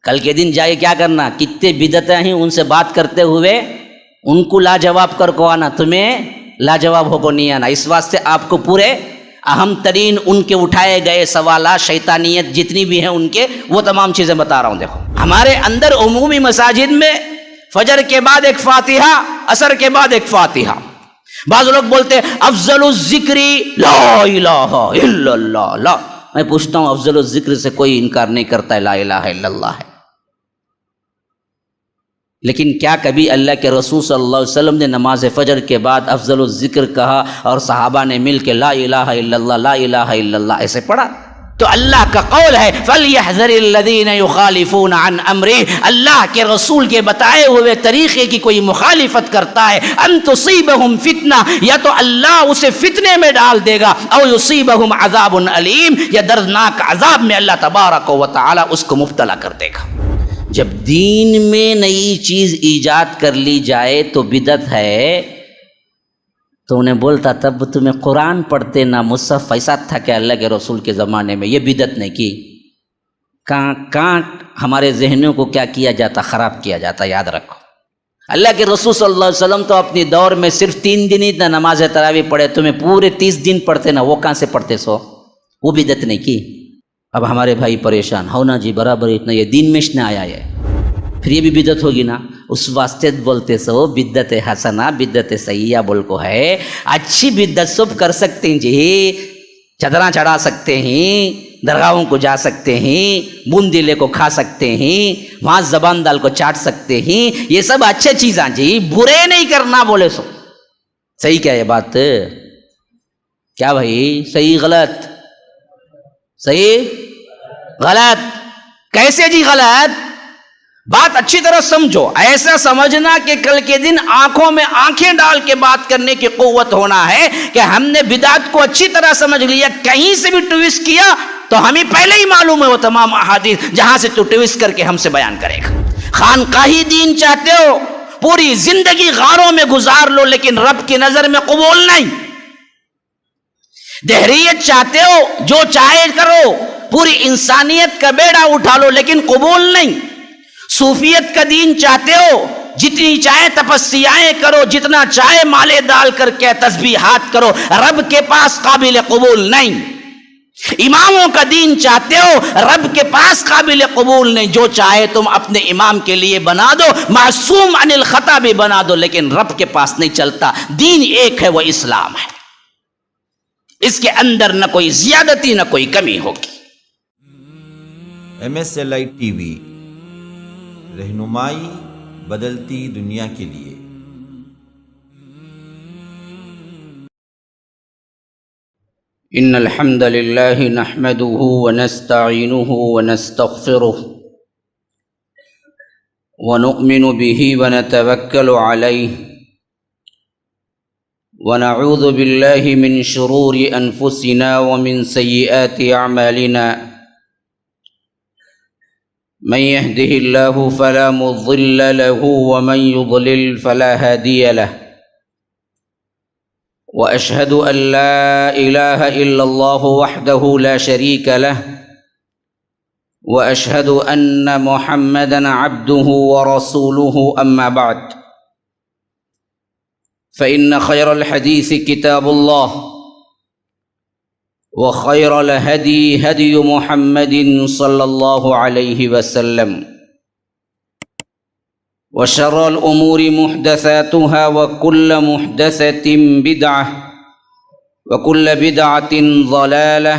کل کے دن جائے کیا کرنا، کتنے بدعتیں ہیں ان سے بات کرتے ہوئے ان کو لاجواب کر کو آنا، تمہیں لاجواب ہو کو نہیں آنا۔ اس واسطے آپ کو پورے اہم ترین ان کے اٹھائے گئے سوالات، شیطانیت جتنی بھی ہیں ان کے، وہ تمام چیزیں بتا رہا ہوں۔ دیکھو ہمارے اندر عمومی مساجد میں فجر کے بعد ایک فاتحہ، عصر کے بعد ایک فاتحہ۔ بعض لوگ بولتے ہیں افضل الذکر لا الہ الا اللہ، لا، میں پوچھتا ہوں افضل الذکر سے کوئی انکار نہیں کرتا ہے، لا الہ الا اللہ ہے، لیکن کیا کبھی اللہ کے رسول صلی اللہ علیہ وسلم نے نماز فجر کے بعد افضل الذکر کہا اور صحابہ نے مل کے لا الہ الا اللہ، لا الہ الا اللہ ایسے پڑھا؟ تو اللہ کا قول ہے فَلْيَحْذَرِ الَّذِينَ يُخَالِفُونَ عَنْ أَمْرِهِ، اللہ کے رسول کے بتائے ہوئے طریقے کی کوئی مخالفت کرتا ہے، أَن تُصِيبَهُمْ فِتْنَةٌ، یا تو اللہ اسے فتنے میں ڈال دے گا، أَوْ يُصِيبَهُمْ عَذَابٌ أَلِيمٌ، یا دردناک عذاب میں اللہ تبارک و تعالی اس کو مبتلا کر دے گا۔ جب دین میں نئی چیز ایجاد کر لی جائے تو بدعت ہے، تو انہیں بولتا تب تمہیں قرآن پڑھتے نہ مصحف، ایسا تھا کہ اللہ کے رسول کے زمانے میں یہ بدعت نہیں کی؟ کہاں ہمارے ذہنوں کو کیا کیا جاتا، خراب کیا جاتا، یاد رکھو۔ اللہ کے رسول صلی اللہ علیہ وسلم تو اپنی دور میں صرف 3 دن ہی نماز تراویح پڑھے، تمہیں پورے 30 دن پڑھتے نا، وہ کہاں سے پڑھتے سو؟ وہ بدعت نہیں کی۔ اب ہمارے بھائی پریشان ہو نا جی، برابر اتنا یہ دین میں نہ آیا ہے، پھر یہ بھی بدعت ہوگی نا، اس واسطے بولتے سو بدعت حسنہ بدعت سیئہ بول کو ہے۔ اچھی بدعت سب کر سکتے ہیں جی، چادراں چڑھا سکتے ہیں، درگاہوں کو جا سکتے ہیں، بوندیلے کو کھا سکتے ہیں، وہاں زبان دال کو چاٹ سکتے ہیں، یہ سب اچھے چیزاں جی، برے نہیں کرنا بولے سو۔ صحیح کیا یہ بات؟ کیا بھائی صحیح غلط؟ صحیح غلط کیسے جی غلط؟ بات اچھی طرح سمجھو، ایسا سمجھنا کہ کل کے دن آنکھوں میں آنکھیں ڈال کے بات کرنے کی قوت ہونا ہے کہ ہم نے بدعت کو اچھی طرح سمجھ لیا، کہیں سے بھی ٹویسٹ کیا تو ہمیں پہلے ہی معلوم ہے وہ تمام احادیث جہاں سے تو ٹویسٹ کر کے ہم سے بیان کرے گا۔ خانقاہی دین چاہتے ہو، پوری زندگی غاروں میں گزار لو لیکن رب کی نظر میں قبول نہیں۔ دہریت چاہتے ہو، جو چاہے کرو، پوری انسانیت کا بیڑا اٹھا لو لیکن قبول نہیں۔ صوفیت کا دین چاہتے ہو، جتنی چاہے تپسیائیں کرو، جتنا چاہے مالے ڈال کر کے تسبیحات کرو، رب کے پاس قابل قبول نہیں۔ اماموں کا دین چاہتے ہو، رب کے پاس قابل قبول نہیں۔ جو چاہے تم اپنے امام کے لیے بنا دو، معصوم عن الخطا بھی بنا دو، لیکن رب کے پاس نہیں چلتا۔ دین ایک ہے، وہ اسلام ہے، اس کے اندر نہ کوئی زیادتی نہ کوئی کمی ہوگی۔ MSLI TV، رہنمائی بدلتی دنیا کے لیے۔ ان الحمد للہ نحمده ونستعینه ونستغفره ونؤمن به ونتوکل علیہ ونعوذ باللہ من شرور انفسنا ومن سیئات اعمالنا، من يهده الله فلا مضل له ومن يضلل فلا هادي له، وأشهد أن لا إله إلا الله وحده لا شريك له، وأشهد أن محمدًا عبده ورسوله، أما بعد، فإن خير الحديث كتاب الله، وخير الهدي هدي محمد صلى الله عليه وسلم، وشر الأمور محدثاتها وكل محدثة بدعة وكل بدعة ضلالة،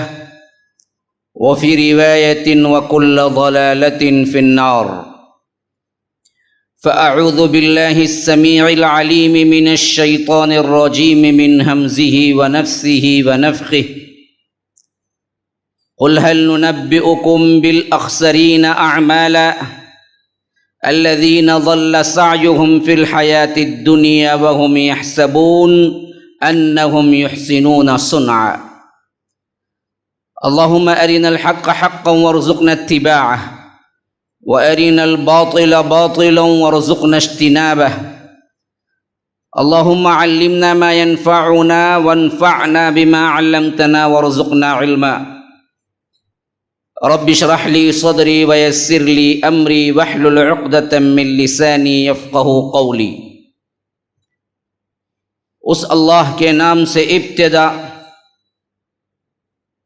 وفي رواية وكل ضلالة في النار۔ فأعوذ بالله السميع العليم من الشيطان الرجيم من همزه ونفثه ونفخه، قل هل ننبئكم بالأخسرين أعمالا الذين ضل سعيهم في الحياة الدنيا وهم يحسبون أنهم يحسنون صنعا۔ اللهم أرنا الحق حقا وارزقنا اتباعه، وأرنا الباطل باطلا وارزقنا اجتنابه۔ اللهم علمنا ما ينفعنا وانفعنا بما علمتنا وارزقنا علما۔ رب اشرح لی صدری ویسر لی امری واحلل عقدۃ من لسانی یفقہوا قولی۔ اس اللہ کے نام سے ابتدا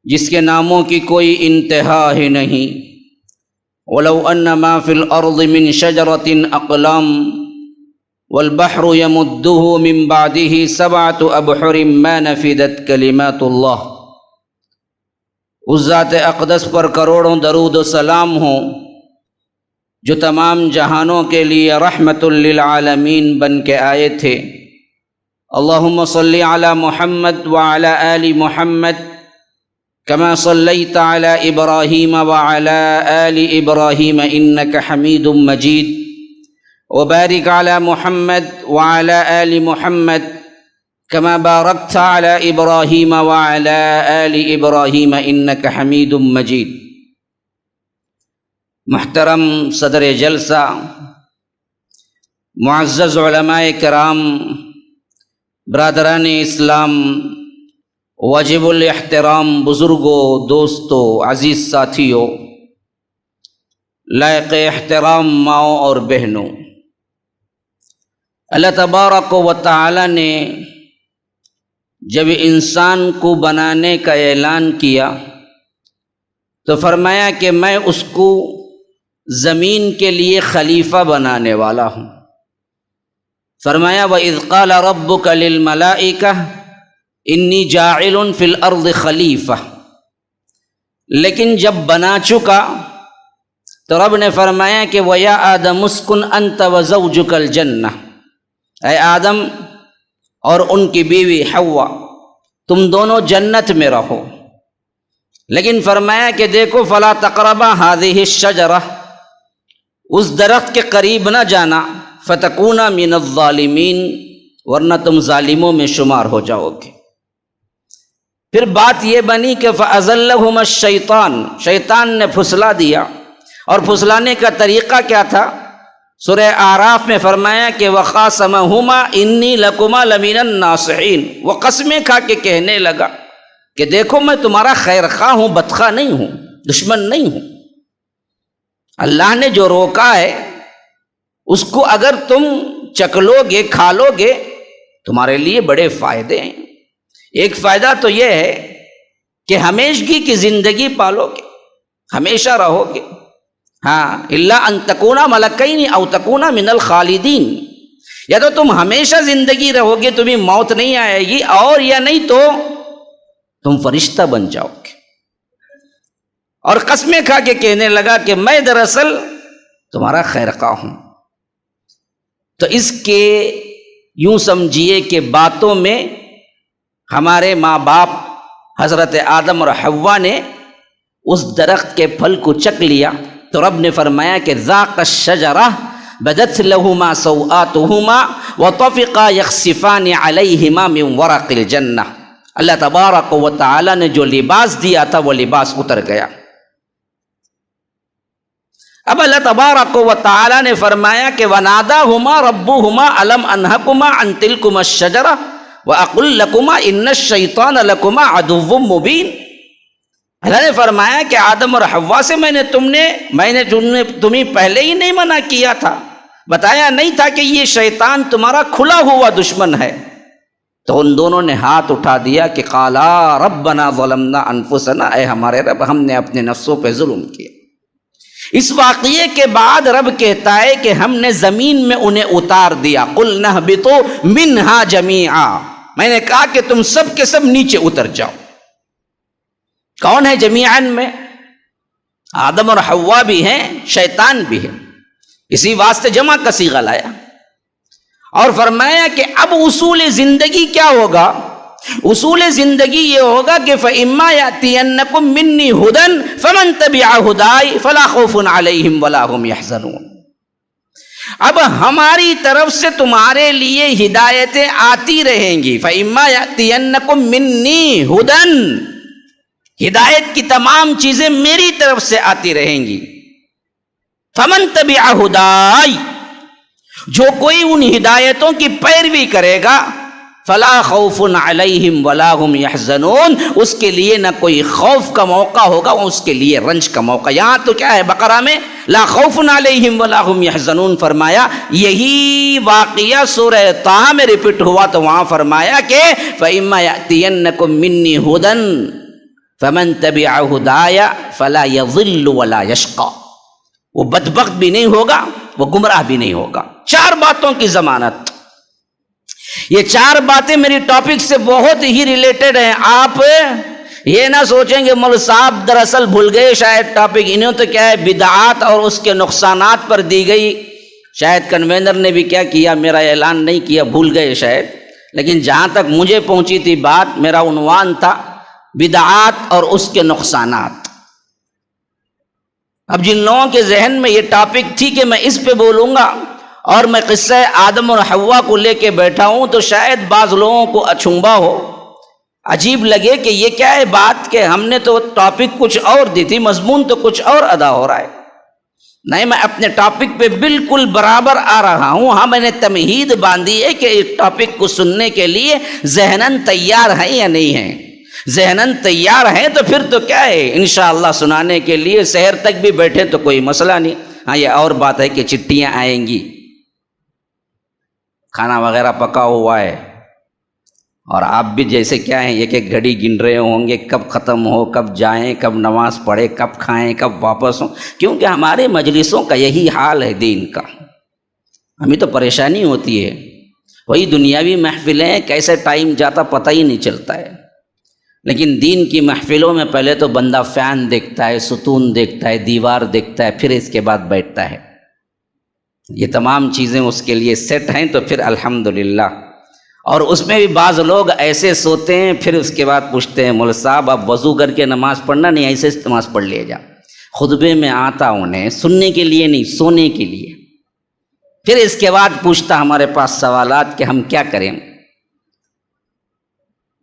جس کے ناموں کی کوئی انتہا ہی نہیں۔ وَلَوْ أَنَّ مَا فِي الْأَرْضِ مِنْ شَجَرَةٍ أَقْلَامٌ وَالْبَحْرُ يَمُدُّهُ مِنْ بَعْدِهِ سَبْعَةُ أَبْحُرٍ مَا نَفِدَتْ كَلِمَاتُ اللَّهِ۔ اس ذات اقدس پر کروڑوں درود و سلام ہوں جو تمام جہانوں کے لیے رحمت للعالمین بن کے آئے تھے۔ اللہم صلی علی محمد وعلی آل محمد كما صليت على إبراهيم وعلى آل إبراهيم إنك حميد مجيد وبارك على محمد وعلى آل محمد كما باركت على إبراهيم وعلى آل إبراهيم إنك حميد مجيد۔ محترم صدر جلسہ، معزز علماء کرام، برادران اسلام، واجب الاحترام بزرگوں، دوستوں، عزیز ساتھیوں، لائق احترام ماؤں اور بہنوں، اللہ تبارک و تعالی نے جب انسان کو بنانے کا اعلان کیا تو فرمایا کہ میں اس کو زمین کے لیے خلیفہ بنانے والا ہوں۔ فرمایا وَإِذْ قَالَ رَبُّكَ لِلْمَلَائِكَةِ انی جاعل فی الارض خلیفہ، لیکن جب بنا چکا تو رب نے فرمایا کہ وَيَا آدَمُ اسْكُنْ أَنْتَ وَزَوْجُكَ الْجَنَّةَ، اے آدم اور ان کی بیوی حوا تم دونوں جنت میں رہو، لیکن فرمایا کہ دیکھو فَلَا تَقْرَبَا هَذِهِ الشَّجَرَةَ، اس درخت کے قریب نہ جانا، فَتَكُونَ مِنَ الظَّالِمِينَ، ورنہ تم ظالموں میں شمار ہو جاؤ گے۔ پھر بات یہ بنی کہ فَأَزَلَّهُمَا الشَّيْطَانُ، شیطان نے پھسلا دیا، اور پھسلانے کا طریقہ کیا تھا؟ سورہ اعراف میں فرمایا کہ وَخَاصَمَهُمَا إِنِّي لَكُمَا لَمِنَ النَّاصِحِينَ، وہ قسمیں کھا کے کہنے لگا کہ دیکھو میں تمہارا خیر خواہ ہوں، بدخواہ نہیں ہوں، دشمن نہیں ہوں۔ اللہ نے جو روکا ہے اس کو اگر تم چکلو گے، کھا لو گے، تمہارے لیے بڑے فائدے ہیں۔ ایک فائدہ تو یہ ہے کہ ہمیشگی کی زندگی پالو گے، ہمیشہ رہو گے۔ ہاں الا ان تکونا ملکین او تکونا من الخالدین، یا تو تم ہمیشہ زندگی رہو گے، تمہیں موت نہیں آئے گی، اور یا نہیں تو تم فرشتہ بن جاؤ گے۔ اور قسمیں کھا کے کہنے لگا کہ میں دراصل تمہارا خیر خواہ ہوں۔ تو اس کے یوں سمجھیے کہ باتوں میں ہمارے ماں باپ حضرت آدم اور حوا نے اس درخت کے پھل کو چکھ لیا تو رب نے فرمایا کہ ذاق الشجرہ بدت لہما سوآتہما وطفقا یخصفان علیہما من ورق الجنہ، اللہ تبارک و تعالی نے جو لباس دیا تھا وہ لباس اتر گیا۔ اب اللہ تبارک و تعالی نے فرمایا کہ وَنَادَاهُمَا رَبُّهُمَا أَلَمْ أَنْهَكُمَا عَنْ تِلْكُمَا الشَّجَرَةِ وَأَقُلْ لَكُمَا إِنَّ الشَّيْطَانَ لَكُمَا عَدُوٌّ مُّبِينٌ۔ اللہ نے فرمایا کہ آدم اور حوا سے میں نے تمہیں پہلے ہی نہیں منع کیا تھا، بتایا نہیں تھا کہ یہ شیطان تمہارا کھلا ہوا دشمن ہے؟ تو ان دونوں نے ہاتھ اٹھا دیا کہ قالا ربنا ظلمنا انفسنا، اے ہمارے رب ہم نے اپنے نفسوں پہ ظلم کیا۔ اس واقعے کے بعد رب کہتا ہے کہ ہم نے زمین میں انہیں اتار دیا، قُلْنَا اهْبِطُوا مِنْهَا جَمِيعًا، میں نے کہا کہ تم سب کے سب نیچے اتر جاؤ۔ کون ہے جمیعاً میں؟ آدم اور حوا بھی ہیں، شیطان بھی ہے، اسی واسطے جمع کا صیغہ لایا اور فرمایا کہ اب اصول زندگی کیا ہوگا؟ اصول زندگی یہ ہوگا کہ فَإِمَّا يَأْتِيَنَّكُم مِّنِّي هُدًى فَمَن تَبِعَ هُدَايَ فَلَا خَوْفٌ عَلَيْهِمْ وَلَا هُمْ يَحْزَنُونَ۔ اب ہماری طرف سے تمہارے لیے ہدایتیں آتی رہیں گی۔ فَإِمَّا يَأْتِيَنَّكُم مِّنِّي هُدًى، ہدایت کی تمام چیزیں میری طرف سے آتی رہیں گی۔ فَمَن تَبِعَ هُدَايَ، جو کوئی ان ہدایتوں کی پیروی کرے گا، فلا خوف علیہم ولا هم یحزنون، اس کے لیے نہ کوئی خوف کا موقع ہوگا، اس کے لیے رنج کا موقع۔ یہاں تو کیا ہے بقرہ میں لا خوف علیہم ولا هم یحزنون فرمایا، یہی واقعہ سورہ طٰہٰ میں ریپیٹ ہوا تو وہاں فرمایا کہ فَإِمَّا يَأْتِيَنَّكُم مِّنِّي هُدًى فَمَن تَبِعَ هُدَايَ فَلَا يَضِلُّ وَلَا يَشْقَىٰ، وہ بدبخت بھی نہیں ہوگا، وہ گمراہ بھی نہیں ہوگا۔ چار باتوں کی ضمانت۔ یہ چار باتیں میری ٹاپک سے بہت ہی ریلیٹڈ ہیں۔ آپ یہ نہ سوچیں کہ مول صاحب دراصل بھول گئے شاید ٹاپک، انہوں تو کیا ہے بدعات اور اس کے نقصانات پر دی گئی، شاید کنوینر نے بھی کیا کیا، میرا اعلان نہیں کیا، بھول گئے شاید، لیکن جہاں تک مجھے پہنچی تھی بات، میرا عنوان تھا بدعات اور اس کے نقصانات۔ اب جن لوگوں کے ذہن میں یہ ٹاپک تھی کہ میں اس پہ بولوں گا اور میں قصہ آدم اور حوا کو لے کے بیٹھا ہوں، تو شاید بعض لوگوں کو اچھنبا ہو، عجیب لگے کہ یہ کیا ہے بات، کہ ہم نے تو ٹاپک کچھ اور دی تھی، مضمون تو کچھ اور ادا ہو رہا ہے۔ نہیں، میں اپنے ٹاپک پہ بالکل برابر آ رہا ہوں۔ ہاں، میں نے تمہید باندھی ہے کہ اس ٹاپک کو سننے کے لیے ذہناً تیار ہیں یا نہیں ہیں۔ ذہناً تیار ہیں تو پھر تو کیا ہے، انشاءاللہ سنانے کے لیے سحر تک بھی بیٹھے تو کوئی مسئلہ نہیں۔ ہاں، یہ اور بات ہے کہ چٹھیاں آئیں گی، کھانا وغیرہ پکا ہوا ہے، اور آپ بھی جیسے کیا ہیں ایک ایک گھڑی گن رہے ہوں گے، کب ختم ہو، کب جائیں، کب نماز پڑھیں، کب کھائیں، کب واپس ہوں، کیونکہ ہمارے مجلسوں کا یہی حال ہے دین کا۔ ہمیں تو پریشانی ہوتی ہے، وہی دنیاوی محفلیں کیسے ٹائم جاتا پتہ ہی نہیں چلتا ہے، لیکن دین کی محفلوں میں پہلے تو بندہ فین دیکھتا ہے، ستون دیکھتا ہے، دیوار دیکھتا ہے، پھر اس کے بعد بیٹھتا ہے۔ یہ تمام چیزیں اس کے لیے سیٹ ہیں تو پھر الحمدللہ۔ اور اس میں بھی بعض لوگ ایسے سوتے ہیں، پھر اس کے بعد پوچھتے ہیں مول صاحب آپ وضو کر کے نماز پڑھنا، نہیں ایسے نماز پڑھ لے جا۔ خطبے میں آتا انہیں سننے کے لیے نہیں، سونے کے لیے۔ پھر اس کے بعد پوچھتا ہمارے پاس سوالات کہ ہم کیا کریں۔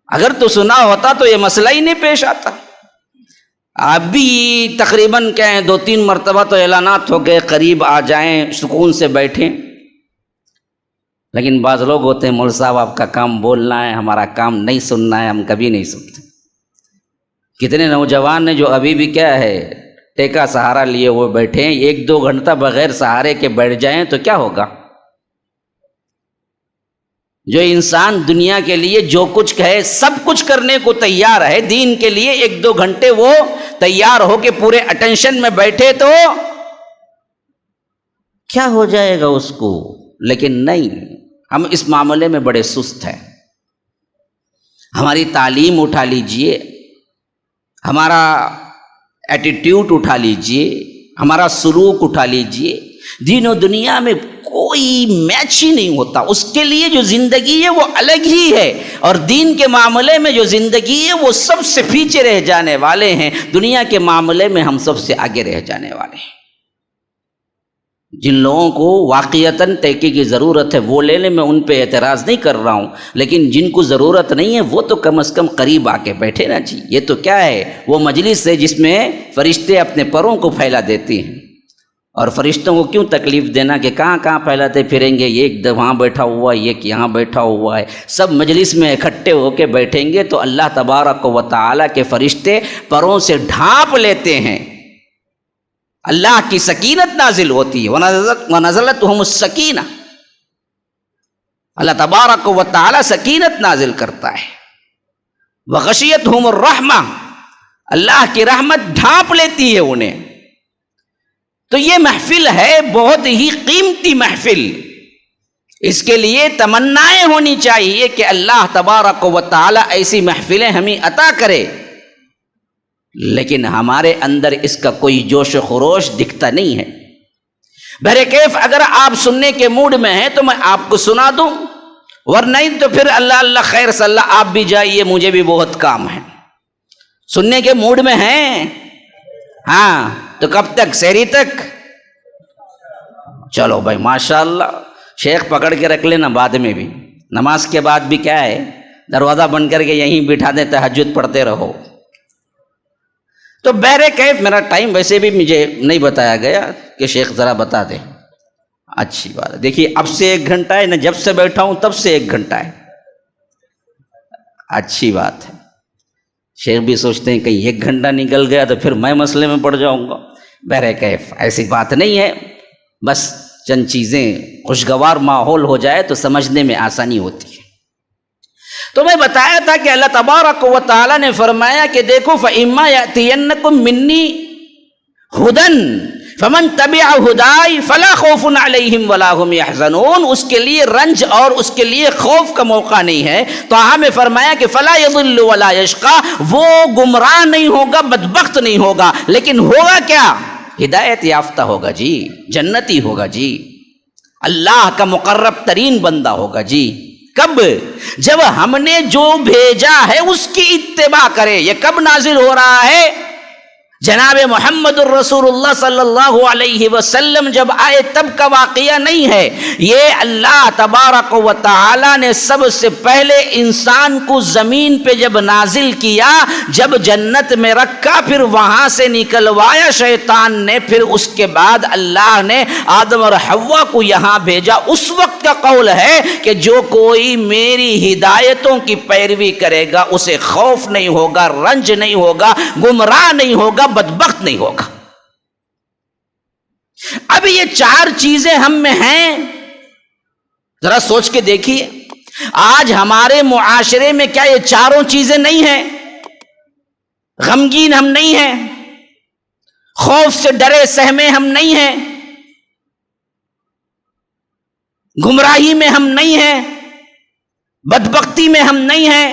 اگر تو سنا ہوتا تو یہ مسئلہ ہی نہیں پیش آتا۔ آپ بھی تقریباً کہیں 2-3 مرتبہ تو اعلانات ہو گئے قریب آ جائیں، سکون سے بیٹھیں، لیکن بعض لوگ ہوتے ہیں مول صاحب آپ کا کام بولنا ہے، ہمارا کام نہیں سننا ہے، ہم کبھی نہیں سنتے۔ کتنے نوجوان ہیں جو ابھی بھی کیا ہے ٹیکا سہارا لیے وہ بیٹھے ہیں، 1-2 گھنٹہ بغیر سہارے کے بیٹھ جائیں تو کیا ہوگا؟ جو انسان دنیا کے لیے جو کچھ کہے سب کچھ کرنے کو تیار ہے، دین کے لیے 1-2 گھنٹے وہ تیار ہو کے پورے اٹینشن میں بیٹھے تو کیا ہو جائے گا اس کو؟ لیکن نہیں، ہم اس معاملے میں بڑے سست ہیں۔ ہماری تعلیم اٹھا لیجئے، ہمارا ایٹیٹیوڈ اٹھا لیجئے، ہمارا سلوک اٹھا لیجئے، دین و دنیا میں کوئی میچ ہی نہیں ہوتا۔ اس کے لیے جو زندگی ہے وہ الگ ہی ہے، اور دین کے معاملے میں جو زندگی ہے وہ سب سے پیچھے رہ جانے والے ہیں، دنیا کے معاملے میں ہم سب سے آگے رہ جانے والے ہیں۔ جن لوگوں کو واقعتاً تحقیق کی ضرورت ہے وہ لے لیں، میں ان پہ اعتراض نہیں کر رہا ہوں، لیکن جن کو ضرورت نہیں ہے وہ تو کم از کم قریب آ کے بیٹھے نا جی۔ یہ تو کیا ہے، وہ مجلس ہے جس میں فرشتے اپنے پروں کو پھیلا دیتے ہیں، اور فرشتوں کو کیوں تکلیف دینا کہ کہاں کہاں پھیلاتے پھریں گے، ایک وہاں بیٹھا ہوا ہے، ایک یہاں بیٹھا ہوا ہے، سب مجلس میں اکٹھے ہو کے بیٹھیں گے تو اللہ تبارک و تعالیٰ کے فرشتے پروں سے ڈھانپ لیتے ہیں، اللہ کی سکینت نازل ہوتی ہے، وَنَزَلَتْهُمُ السَّكِينَةُ، اللہ تبارک و تعالیٰ سکینت نازل کرتا ہے، وَغَشِيَتْهُمُ الرَّحْمَةُ، اللہ کی رحمت ڈھانپ لیتی ہے انہیں۔ تو یہ محفل ہے بہت ہی قیمتی محفل، اس کے لیے تمنائیں ہونی چاہیے کہ اللہ تبارک و تعالیٰ ایسی محفلیں ہمیں عطا کرے، لیکن ہمارے اندر اس کا کوئی جوش و خروش دکھتا نہیں ہے۔ بہرکیف اگر آپ سننے کے موڈ میں ہیں تو میں آپ کو سنا دوں، ورنہ تو پھر اللہ اللہ خیر صلی اللہ آپ بھی جائیے، مجھے بھی بہت کام ہے۔ سننے کے موڈ میں ہیں؟ ہاں، تو کب تک؟ سحری تک؟ چلو بھائی ماشاءاللہ، شیخ پکڑ کے رکھ لینا بعد میں بھی، نماز کے بعد بھی کیا ہے دروازہ بند کر کے یہیں بٹھا دیں، تہجد پڑھتے رہو۔ تو بہرکیف میرا ٹائم ویسے بھی مجھے نہیں بتایا گیا کہ شیخ ذرا بتا دیں، اچھی بات ہے۔ دیکھیے اب سے 1 گھنٹہ ہے نا، جب سے بیٹھا ہوں تب سے 1 گھنٹہ ہے، اچھی بات ہے. شیخ بھی سوچتے ہیں کہیں 1 گھنٹہ نکل گیا تو پھر میں مسئلے میں پڑ جاؤں گا. بہرکیف ایسی بات نہیں ہے، بس چند چیزیں خوشگوار ماحول ہو جائے تو سمجھنے میں آسانی ہوتی ہے. تو میں بتایا تھا کہ اللہ تبارک و تعالیٰ نے فرمایا کہ دیکھو فَإِمَّا يَأْتِيَنَّكُم مِّنِّي هُدًى فَمَن تَبِعَ هُدَايَ فَلَا خَوْفٌ عَلَيْهِمْ وَلَا هُمْ يَحْزَنُونَ. اس کے لیے رنج اور اس کے لیے خوف کا موقع نہیں ہے. تو ہمیں فرمایا کہ فَلَا يَضِلُّ وَلَا يَشْقَى، وہ گمراہ نہیں ہوگا، بدبخت نہیں ہوگا، لیکن ہوگا کیا؟ ہدایت یافتہ ہوگا جی، جنتی ہوگا جی، اللہ کا مقرب ترین بندہ ہوگا جی. کب؟ جب ہم نے جو بھیجا ہے اس کی اتباع کرے. یہ کب نازل ہو رہا ہے؟ جناب محمد الرسول اللہ صلی اللہ علیہ وسلم جب آئے تب کا واقعہ نہیں ہے. یہ اللہ تبارک و تعالی نے سب سے پہلے انسان کو زمین پہ جب نازل کیا، جب جنت میں رکھا، پھر وہاں سے نکلوایا شیطان نے، پھر اس کے بعد اللہ نے آدم اور حوا کو یہاں بھیجا. اس وقت کا قول ہے کہ جو کوئی میری ہدایتوں کی پیروی کرے گا اسے خوف نہیں ہوگا، رنج نہیں ہوگا، گمراہ نہیں ہوگا، بدبخت نہیں ہوگا. اب یہ 4 چیزیں ہم میں ہیں، ذرا سوچ کے دیکھیے. آج ہمارے معاشرے میں کیا یہ 4 چیزیں نہیں ہیں؟ غمگین ہم نہیں ہیں، خوف سے ڈرے سہمے ہم نہیں ہیں، گمراہی میں ہم نہیں ہیں، بدبختی میں ہم نہیں ہیں.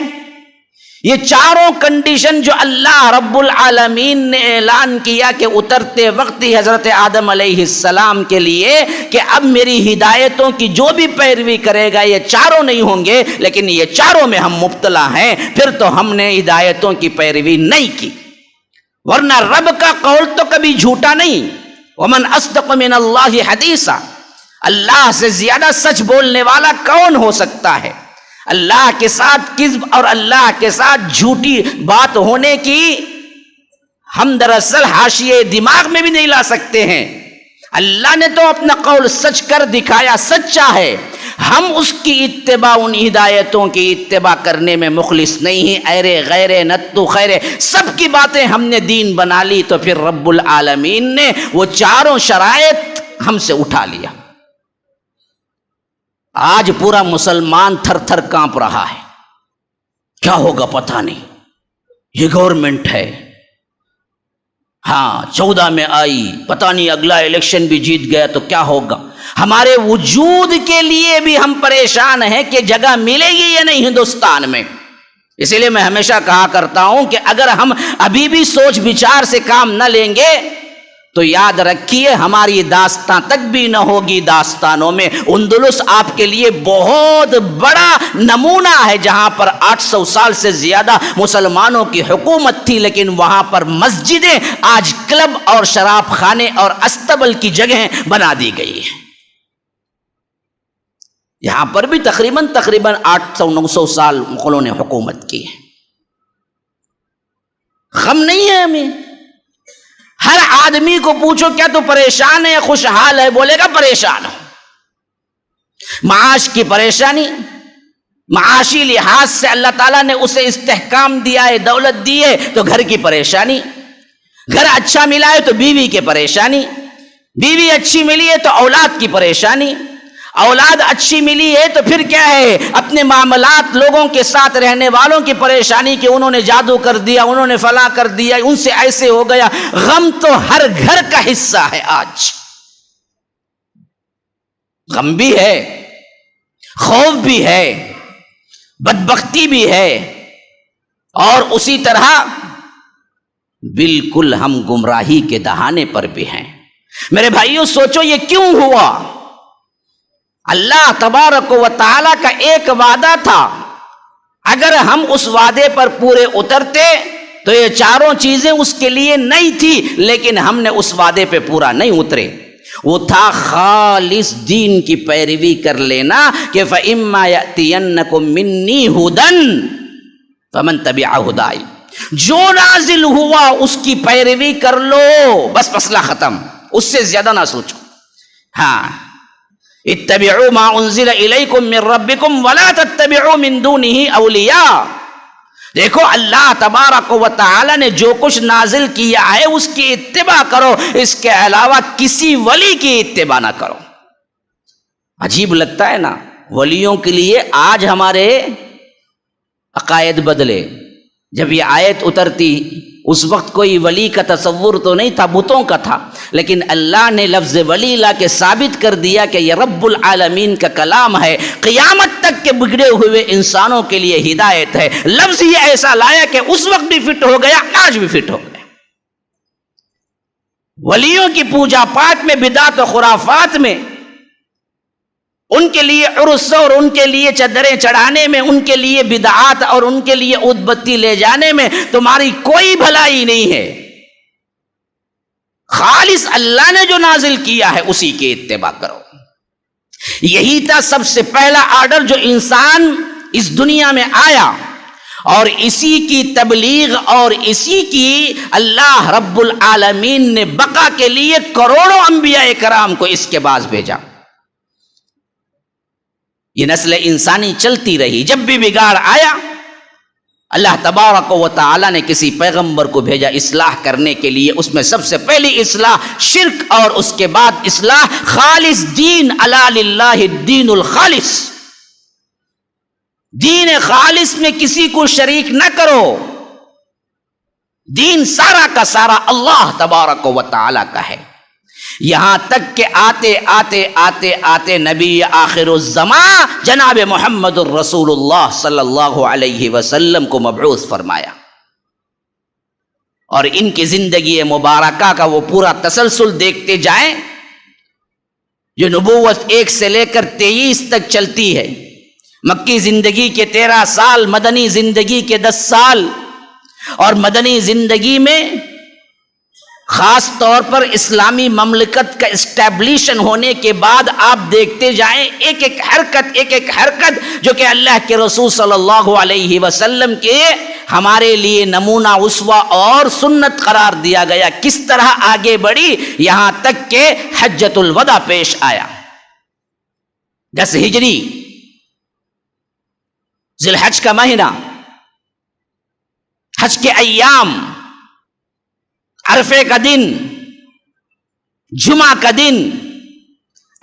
یہ 4 کنڈیشن جو اللہ رب العالمین نے اعلان کیا کہ اترتے وقت ہی حضرت آدم علیہ السلام کے لیے کہ اب میری ہدایتوں کی جو بھی پیروی کرے گا یہ 4 نہیں ہوں گے، لیکن یہ 4 میں ہم مبتلا ہیں، پھر تو ہم نے ہدایتوں کی پیروی نہیں کی. ورنہ رب کا قول تو کبھی جھوٹا نہیں. ومن اصدق من اللہ حدیثا، اللہ سے زیادہ سچ بولنے والا کون ہو سکتا ہے؟ اللہ کے ساتھ کذب اور اللہ کے ساتھ جھوٹی بات ہونے کی ہم دراصل حاشیے دماغ میں بھی نہیں لا سکتے ہیں. اللہ نے تو اپنا قول سچ کر دکھایا، سچا ہے. ہم اس کی اتباع، ان ہدایتوں کی اتباع کرنے میں مخلص نہیں ہیں. ایرے غیرے نتو خیرے سب کی باتیں ہم نے دین بنا لی، تو پھر رب العالمین نے وہ 4 شرائط ہم سے اٹھا لیا. آج پورا مسلمان تھر تھر کانپ رہا ہے، کیا ہوگا پتہ نہیں. یہ گورنمنٹ ہے، ہاں 14 میں آئی، پتہ نہیں اگلا الیکشن بھی جیت گیا تو کیا ہوگا. ہمارے وجود کے لیے بھی ہم پریشان ہیں کہ جگہ ملے گی یا نہیں ہندوستان میں. اسی لیے میں ہمیشہ کہا کرتا ہوں کہ اگر ہم ابھی بھی سوچ بچار سے کام نہ لیں گے تو یاد رکھیے ہماری داستان تک بھی نہ ہوگی داستانوں میں. اندلس آپ کے لیے بہت بڑا نمونہ ہے، جہاں پر 800 سال سے زیادہ مسلمانوں کی حکومت تھی، لیکن وہاں پر مسجدیں آج کلب اور شراب خانے اور استبل کی جگہیں بنا دی گئی ہیں. یہاں پر بھی تقریباً 800-900 سال مغلوں نے حکومت کی ہے. غم نہیں ہے ہمیں. ہر آدمی کو پوچھو کیا تو پریشان ہے یا خوشحال ہے، بولے گا پریشان ہوں. معاش کی پریشانی، معاشی لحاظ سے اللہ تعالیٰ نے اسے استحکام دیا ہے، دولت دی ہے تو گھر کی پریشانی، گھر اچھا ملا ہے تو بیوی کی پریشانی، بیوی اچھی ملی ہے تو اولاد کی پریشانی، اولاد اچھی ملی ہے تو پھر کیا ہے، اپنے معاملات لوگوں کے ساتھ رہنے والوں کی پریشانی کہ انہوں نے جادو کر دیا، انہوں نے فلاں کر دیا، ان سے ایسے ہو گیا. غم تو ہر گھر کا حصہ ہے. آج غم بھی ہے، خوف بھی ہے، بدبختی بھی ہے، اور اسی طرح بالکل ہم گمراہی کے دہانے پر بھی ہیں. میرے بھائیوں سوچو یہ کیوں ہوا؟ اللہ تبارک و تعالیٰ کا ایک وعدہ تھا، اگر ہم اس وعدے پر پورے اترتے تو یہ 4 چیزیں اس کے لیے نہیں تھی، لیکن ہم نے اس وعدے پہ پورا نہیں اترے. وہ تھا خالص دین کی پیروی کر لینا کہ فَإِمَّا يَأْتِيَنَّكُم مِّنِّي هُدًى فَمَن تَبِعَ هُدَايَ، جو نازل ہوا اس کی پیروی کر لو، بس مسئلہ ختم. اس سے زیادہ نہ سوچو. ہاں اتبعوا ما انزل الیکم من ربکم ولا تتبعوا من دونه اولیاء. دیکھو اللہ تبارک و تعالی نے جو کچھ نازل کیا ہے اس کی اتباع کرو، اس کے علاوہ کسی ولی کی اتباع نہ کرو۔ عجیب لگتا ہے نا، ولیوں کے لیے آج ہمارے عقائد بدلے۔ جب یہ آیت اترتی اس وقت کوئی ولی کا تصور تو نہیں تھا، بتوں کا تھا، لیکن اللہ نے لفظ ولی لا کے ثابت کر دیا کہ یہ رب العالمین کا کلام ہے، قیامت تک کے بگڑے ہوئے انسانوں کے لیے ہدایت ہے۔ لفظ یہ ایسا لایا کہ اس وقت بھی فٹ ہو گیا، آج بھی فٹ ہو گیا۔ ولیوں کی پوجا پاٹ میں، بدعت و خرافات میں، ان کے لیے عرس اور ان کے لیے چادریں چڑھانے میں، ان کے لیے بدعات اور ان کے لیے عود بتی لے جانے میں تمہاری کوئی بھلائی نہیں ہے۔ خالص اللہ نے جو نازل کیا ہے اسی کی اتباع کرو۔ یہی تھا سب سے پہلا آرڈر جو انسان اس دنیا میں آیا، اور اسی کی تبلیغ اور اسی کی اللہ رب العالمین نے بقا کے لیے کروڑوں انبیاء کرام کو اس کے بعد بھیجا۔ یہ نسل انسانی چلتی رہی، جب بھی بگاڑ آیا اللہ تبارک و تعالی نے کسی پیغمبر کو بھیجا اصلاح کرنے کے لیے۔ اس میں سب سے پہلی اصلاح شرک، اور اس کے بعد اصلاح خالص دین، الا للہ الدین الخالص، دین خالص میں کسی کو شریک نہ کرو، دین سارا کا سارا اللہ تبارک و تعالی کا ہے۔ یہاں تک کہ آتے آتے آتے آتے نبی آخر الزمان جناب محمد الرسول اللہ صلی اللہ علیہ وسلم کو مبعوث فرمایا، اور ان کی زندگی مبارکہ کا وہ پورا تسلسل دیکھتے جائیں، جو نبوت 1 سے لے کر 23 تک چلتی ہے، مکی زندگی کے 13 سال، مدنی زندگی کے 10 سال، اور مدنی زندگی میں خاص طور پر اسلامی مملکت کا اسٹیبلیشن ہونے کے بعد آپ دیکھتے جائیں ایک ایک حرکت جو کہ اللہ کے رسول صلی اللہ علیہ وسلم کے ہمارے لیے نمونہ، اسوہ اور سنت قرار دیا گیا، کس طرح آگے بڑھی، یہاں تک کہ حجۃ الوداع پیش آیا۔ 10 ہجری ذی الحج کا مہینہ، حج کے ایام، عرفے کا دن، جمعہ کا دن،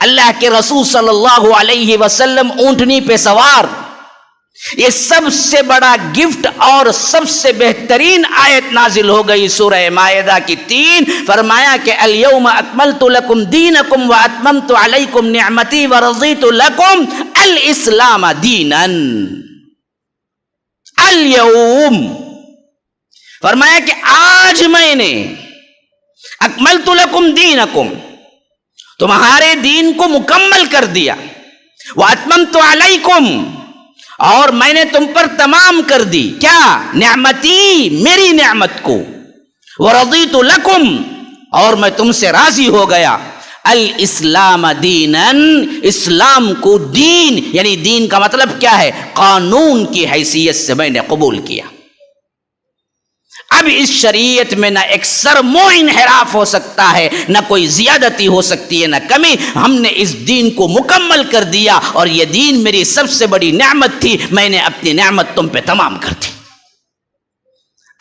اللہ کے رسول صلی اللہ علیہ وسلم اونٹنی پہ سوار، یہ سب سے بڑا گفٹ اور سب سے بہترین آیت نازل ہو گئی سورہ مائدہ کی 3، فرمایا کہ الیوم اکملت لکم دینکم واتممت علیکم نعمتی ورضیت لکم الاسلام دینا۔ الیوم فرمایا کہ آج میں نے اکملت لکم دینکم، تمہارے دین کو مکمل کر دیا، واتممت علیکم، اور میں نے تم پر تمام کر دی، کیا؟ نعمتی، میری نعمت کو، ورضیت لکم، اور میں تم سے راضی ہو گیا، الاسلام دینا، اسلام کو دین، یعنی دین کا مطلب کیا ہے؟ قانون کی حیثیت سے میں نے قبول کیا۔ اب اس شریعت میں نہ ایک سرمو انحراف ہو سکتا ہے، نہ کوئی زیادتی ہو سکتی ہے، نہ کمی۔ ہم نے اس دین کو مکمل کر دیا، اور یہ دین میری سب سے بڑی نعمت تھی، میں نے اپنی نعمت تم پہ تمام کر دی۔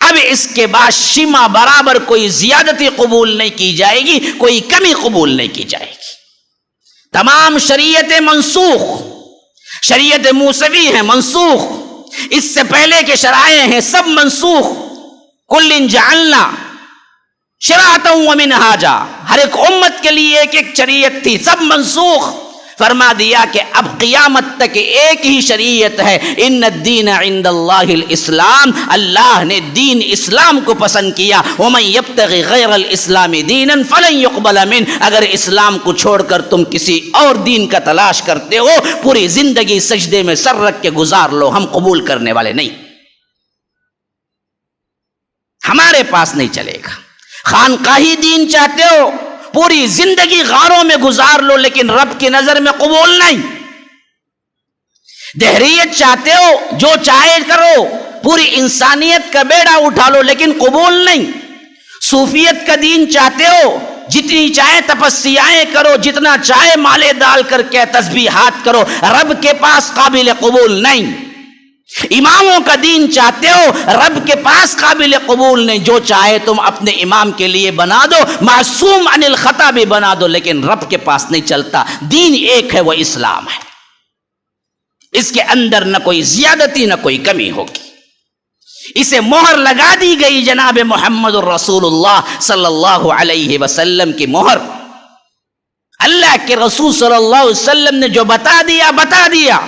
اب اس کے بعد شمع برابر کوئی زیادتی قبول نہیں کی جائے گی، کوئی کمی قبول نہیں کی جائے گی۔ تمام شریعتیں منسوخ، شریعت موسوی ہیں منسوخ، اس سے پہلے کے شرائع ہیں سب منسوخ۔ کل جعلنا شرعۃ ومنہاجا، ہر ایک امت کے لیے ایک ایک شریعت تھی، سب منسوخ۔ فرما دیا کہ اب قیامت تک ایک ہی شریعت ہے، ان الدین عند اللہ الاسلام، اللہ نے دین اسلام کو پسند کیا۔ ومن یبتغی غیر الاسلام دینا فلن یقبل منہ، اگر اسلام کو چھوڑ کر تم کسی اور دین کا تلاش کرتے ہو، پوری زندگی سجدے میں سر رکھ کے گزار لو، ہم قبول کرنے والے نہیں، ہمارے پاس نہیں چلے گا۔ خانقاہی دین چاہتے ہو، پوری زندگی غاروں میں گزار لو، لیکن رب کی نظر میں قبول نہیں۔ دہریت چاہتے ہو، جو چاہے کرو، پوری انسانیت کا بیڑا اٹھا لو، لیکن قبول نہیں۔ صوفیت کا دین چاہتے ہو، جتنی چاہے تپسیائیں کرو، جتنا چاہے مالے ڈال کر کے تسبیحات کرو، رب کے پاس قابل قبول نہیں۔ اماموں کا دین چاہتے ہو، رب کے پاس قابل قبول نہیں، جو چاہے تم اپنے امام کے لیے بنا دو، معصوم عن الخطا بھی بنا دو، لیکن رب کے پاس نہیں چلتا۔ دین ایک ہے، وہ اسلام ہے، اس کے اندر نہ کوئی زیادتی نہ کوئی کمی ہوگی۔ اسے مہر لگا دی گئی جناب محمد الرسول اللہ صلی اللہ علیہ وسلم کی مہر۔ اللہ کے رسول صلی اللہ علیہ وسلم نے جو بتا دیا۔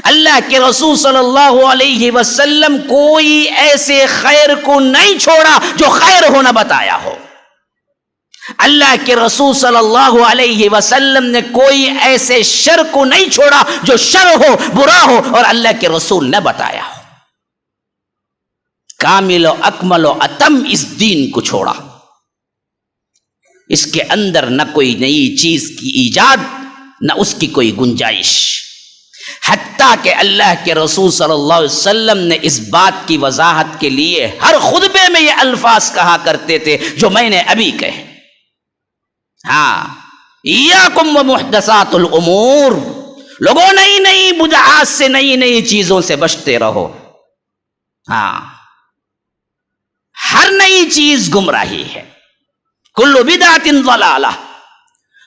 اللہ کے رسول صلی اللہ علیہ وسلم کوئی ایسے خیر کو نہیں چھوڑا جو خیر ہونا بتایا ہو۔ اللہ کے رسول صلی اللہ علیہ وسلم نے کوئی ایسے شر کو نہیں چھوڑا جو شر ہو، برا ہو اور اللہ کے رسول نے بتایا ہو۔ کامل و اکمل و اتم اس دین کو چھوڑا، اس کے اندر نہ کوئی نئی چیز کی ایجاد نہ اس کی کوئی گنجائش، حتیٰ کہ اللہ کے رسول صلی اللہ علیہ وسلم نے اس بات کی وضاحت کے لیے ہر خطبے میں یہ الفاظ کہا کرتے تھے جو میں نے ابھی کہے۔ ہاں، ایاکم ومحدثات الامور، لوگوں نئی نئی بدعات سے، نئی نئی چیزوں سے بچتے رہو۔ ہاں، ہر نئی چیز گمراہی ہے۔ کل بدعۃ ضلالہ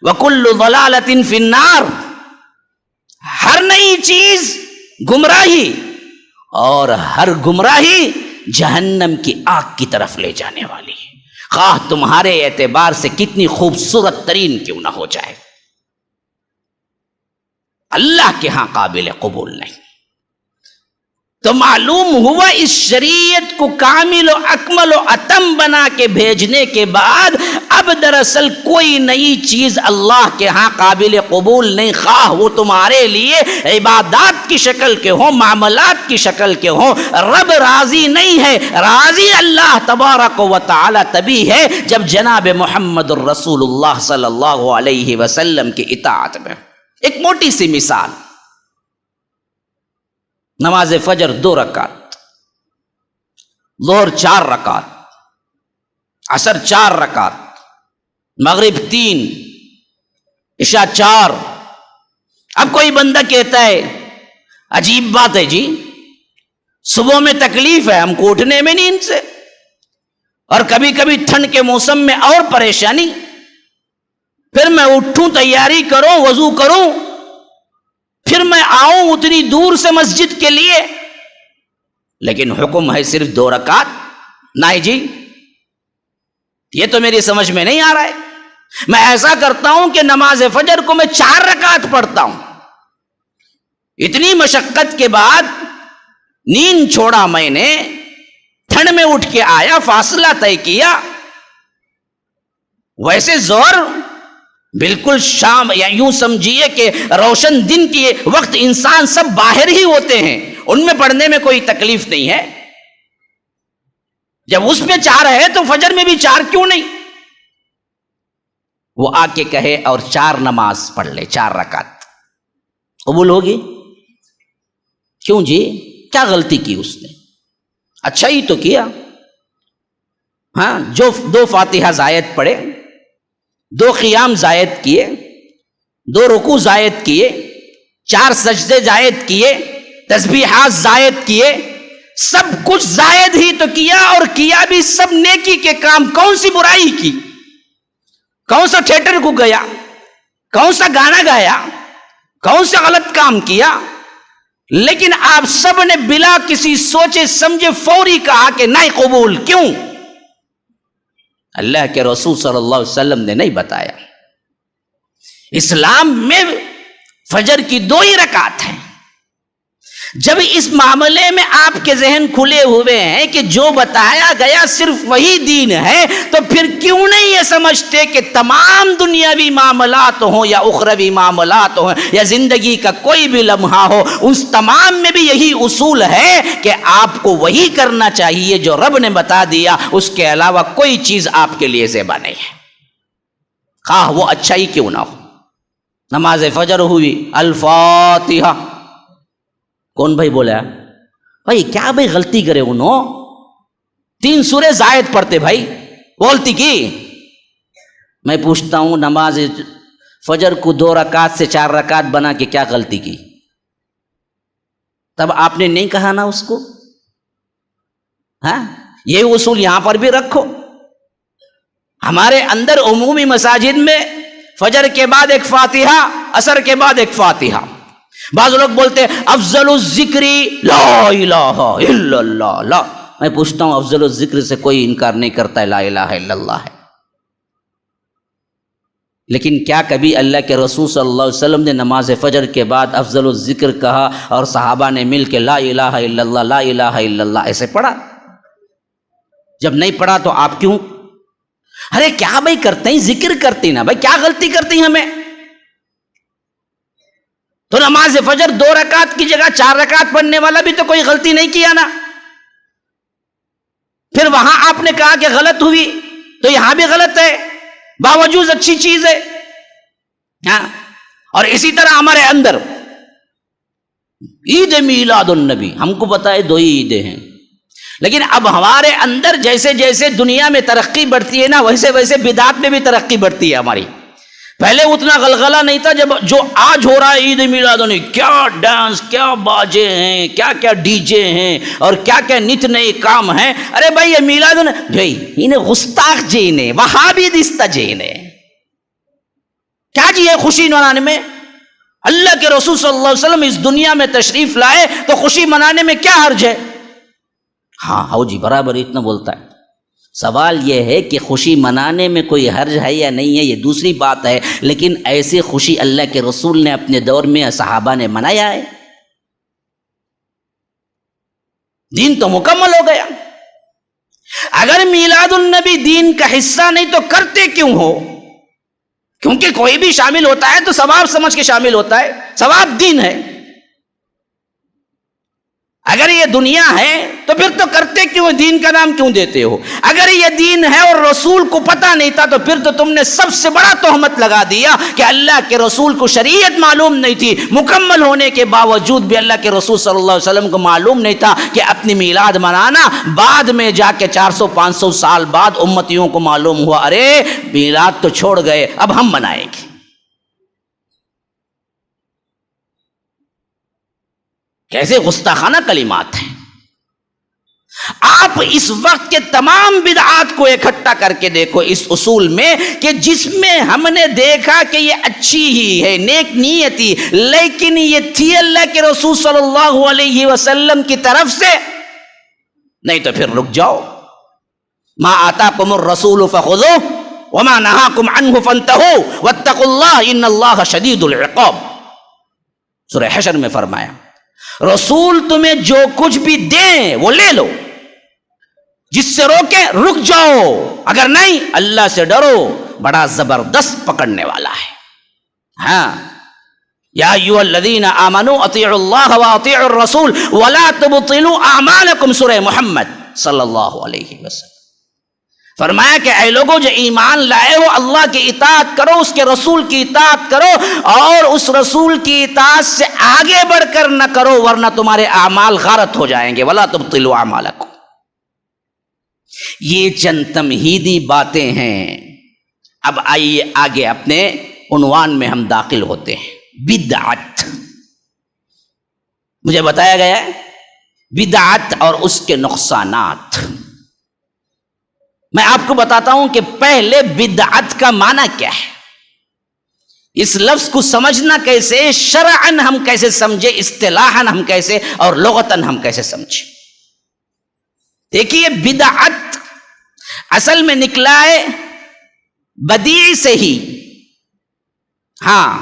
وکل ضلالۃ فی النار، ہر نئی چیز گمراہی اور ہر گمراہی جہنم کی آگ کی طرف لے جانے والی ہے، خواہ تمہارے اعتبار سے کتنی خوبصورت ترین کیوں نہ ہو جائے، اللہ کے ہاں قابل قبول نہیں۔ تو معلوم ہوا اس شریعت کو کامل و اکمل و اتم بنا کے بھیجنے کے بعد اب دراصل کوئی نئی چیز اللہ کے ہاں قابل قبول نہیں، خواہ وہ تمہارے لیے عبادات کی شکل کے ہوں، معاملات کی شکل کے ہوں۔ رب راضی نہیں ہے، راضی اللہ تبارک و تعالی تبھی ہے جب جناب محمد الرسول اللہ صلی اللہ علیہ وسلم کی اطاعت میں۔ ایک موٹی سی مثال، نماز فجر 2 رکعت، ظہر 4 رکعت، عصر 4 رکعت، مغرب 3، عشاء 4۔ اب کوئی بندہ کہتا ہے عجیب بات ہے جی، صبح میں تکلیف ہے ہم کو اٹھنے میں نیند سے، اور کبھی کبھی ٹھنڈ کے موسم میں اور پریشانی، پھر میں اٹھوں، تیاری کروں، وضو کروں، پھر میں آؤں اتنی دور سے مسجد کے لیے، لیکن حکم ہے صرف 2 رکعت۔ نہیں جی، یہ تو میری سمجھ میں نہیں آ رہا ہے۔ میں ایسا کرتا ہوں کہ نماز فجر کو میں 4 رکعت پڑھتا ہوں۔ اتنی مشقت کے بعد نیند چھوڑا میں نے، ٹھنڈ میں اٹھ کے آیا، فاصلہ طے کیا۔ ویسے ظہر بالکل شام، یا یوں سمجھیے کہ روشن دن کے وقت انسان سب باہر ہی ہوتے ہیں، ان میں پڑھنے میں کوئی تکلیف نہیں ہے۔ جب اس میں 4 ہے تو فجر میں بھی 4 کیوں نہیں؟ وہ آ کے کہے اور 4 نماز پڑھ لے، 4 رکعت، قبول ہوگی؟ کیوں جی، کیا غلطی کی اس نے؟ اچھا ہی تو کیا۔ ہاں، جو 2 فاتحہ زائد پڑھے، 2 قیام زائد کیے، 2 رکوع زائد کیے، 4 سجدے زائد کیے، تسبیحات زائد کیے، سب کچھ زائد ہی تو کیا، اور کیا بھی سب نیکی کے کام۔ کون سی برائی کی؟ کون سا تھیٹر کو گیا؟ کون سا گانا گایا؟ کون سا غلط کام کیا؟ لیکن آپ سب نے بلا کسی سوچے سمجھے فوری کہا کہ نہیں قبول۔ کیوں؟ اللہ کے رسول صلی اللہ علیہ وسلم نے نہیں بتایا۔ اسلام میں فجر کی 2 ہی رکعت ہیں۔ جب اس معاملے میں آپ کے ذہن کھلے ہوئے ہیں کہ جو بتایا گیا صرف وہی دین ہے، تو پھر کیوں نہیں یہ سمجھتے کہ تمام دنیاوی معاملات ہوں یا اخروی معاملات ہوں یا زندگی کا کوئی بھی لمحہ ہو، اس تمام میں بھی یہی اصول ہے کہ آپ کو وہی کرنا چاہیے جو رب نے بتا دیا، اس کے علاوہ کوئی چیز آپ کے لیے زیبا نہیں ہے، خواہ وہ اچھا ہی کیوں نہ ہو۔ نماز فجر ہوئی، الفاتحہ، کون بھائی بولا بھائی؟ کیا بھائی غلطی کرے انہوں؟ 3 سورے زائد پڑھتے بھائی، غلطی کی؟ میں پوچھتا ہوں، نماز فجر کو 2 رکعت سے 4 رکعت بنا کے کیا غلطی کی؟ تب آپ نے نہیں کہا نا اس کو؟ ہاں، یہ اصول یہاں پر بھی رکھو. ہمارے اندر عمومی مساجد میں فجر کے بعد ایک فاتحہ، عصر کے بعد ایک فاتحہ. بعض لوگ بولتے ہیں افضل الذکر لا الہ الا اللہ. لا، میں پوچھتا ہوں افضل الذکر سے کوئی انکار نہیں کرتا ہے، لا الہ الا اللہ ہے. لیکن کیا کبھی اللہ کے رسول صلی اللہ علیہ وسلم نے نماز فجر کے بعد افضل الذکر کہا اور صحابہ نے مل کے لا الہ الا اللہ لا الہ الا اللہ ایسے پڑھا؟ جب نہیں پڑھا تو آپ کیوں؟ ارے کیا بھائی کرتے ہیں، ذکر کرتے ہیں نا بھائی، کیا غلطی کرتی ہیں ہمیں؟ تو نماز فجر 2 رکعت کی جگہ 4 رکعت پڑھنے والا بھی تو کوئی غلطی نہیں کیا نا. پھر وہاں آپ نے کہا کہ غلط ہوئی تو یہاں بھی غلط ہے، باوجود اچھی چیز ہے. ہاں، اور اسی طرح ہمارے اندر عید میلاد النبی، ہم کو پتا ہے 2 ہی عیدیں ہیں، لیکن اب ہمارے اندر جیسے جیسے دنیا میں ترقی بڑھتی ہے نا، ویسے ویسے بدعات میں بھی ترقی بڑھتی ہے ہماری. پہلے اتنا غلغلہ نہیں تھا، جب جو آج ہو رہا ہے عید میلاد النبی، کیا ڈانس، کیا باجے ہیں، کیا کیا ڈی جے ہیں اور کیا کیا نت نئے کام ہیں. ارے بھائی یہ میلاد النبی انہیں گستاخ جی نے، وہابی دستہ جی نے کیا جی ہے خوشی منانے میں؟ اللہ کے رسول صلی اللہ علیہ وسلم اس دنیا میں تشریف لائے تو خوشی منانے میں کیا حرج ہے؟ ہاں جی برابر اتنا بولتا ہے. سوال یہ ہے کہ خوشی منانے میں کوئی حرج ہے یا نہیں ہے، یہ دوسری بات ہے، لیکن ایسی خوشی اللہ کے رسول نے اپنے دور میں صحابہ نے منایا ہے. دین تو مکمل ہو گیا. اگر میلاد النبی دین کا حصہ نہیں تو کرتے کیوں ہو؟ کیونکہ کوئی بھی شامل ہوتا ہے تو ثواب سمجھ کے شامل ہوتا ہے، ثواب دین ہے. اگر یہ دنیا ہے تو پھر تو کرتے کیوں، دین کا نام کیوں دیتے ہو؟ اگر یہ دین ہے اور رسول کو پتہ نہیں تھا تو پھر تو تم نے سب سے بڑا تہمت لگا دیا کہ اللہ کے رسول کو شریعت معلوم نہیں تھی. مکمل ہونے کے باوجود بھی اللہ کے رسول صلی اللہ علیہ وسلم کو معلوم نہیں تھا کہ اپنی میلاد منانا. بعد میں جا کے 400-500 سال بعد امتیوں کو معلوم ہوا، ارے میلاد تو چھوڑ گئے، اب ہم منائیں گے. کیسے گستاخانہ کلمات ہیں. آپ اس وقت کے تمام بدعات کو اکٹھا کر کے دیکھو اس اصول میں کہ جس میں ہم نے دیکھا کہ یہ اچھی ہی ہے، نیک نیتی، لیکن یہ تھی اللہ کے رسول صلی اللہ علیہ وسلم کی طرف سے نہیں تو پھر رک جاؤ. ما آتاکم الرسول فخذوہ وما نہاکم عنہ فانتہوا واتقوا اللہ ان اللہ شدید العقاب. سورہ حشر میں فرمایا رسول تمہیں جو کچھ بھی دیں وہ لے لو، جس سے روکے رک جاؤ، اگر نہیں اللہ سے ڈرو، بڑا زبردست پکڑنے والا ہے. ہاں، یا ایھا الذین آمنوا اطیعوا اللہ واطیعوا الرسول ولا تبطلوا اعمالکم، سورہ محمد صلی اللہ علیہ وسلم. فرمایا کہ اے لوگوں جو ایمان لائے ہو، اللہ کی اطاعت کرو، اس کے رسول کی اطاعت کرو، اور اس رسول کی اطاعت سے آگے بڑھ کر نہ کرو ورنہ تمہارے اعمال غارت ہو جائیں گے. ولا تبطلوا اعمالکم. یہ چند تمہیدی باتیں ہیں. اب آئیے آگے اپنے عنوان میں ہم داخل ہوتے ہیں. بدعت. مجھے بتایا گیا ہے بدعت اور اس کے نقصانات. میں آپ کو بتاتا ہوں کہ پہلے بدعت کا معنی کیا ہے، اس لفظ کو سمجھنا کیسے، شرعاً ہم کیسے سمجھے، اصطلاحاً ہم کیسے، اور لغتاً ہم کیسے سمجھے. دیکھیے بدعت اصل میں نکلا ہے بدیع سے ہی. ہاں،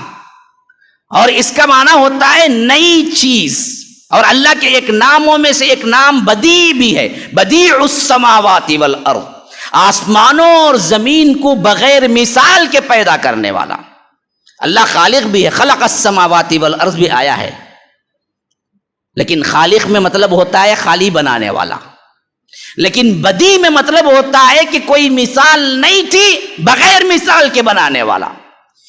اور اس کا معنی ہوتا ہے نئی چیز، اور اللہ کے ایک ناموں میں سے ایک نام بدیع بھی ہے. بدیع السماوات والارض، آسمانوں اور زمین کو بغیر مثال کے پیدا کرنے والا. اللہ خالق بھی ہے، خلق السماوات والارض بھی آیا ہے، لیکن خالق میں مطلب ہوتا ہے خالی بنانے والا، لیکن بدیع میں مطلب ہوتا ہے کہ کوئی مثال نہیں تھی، بغیر مثال کے بنانے والا.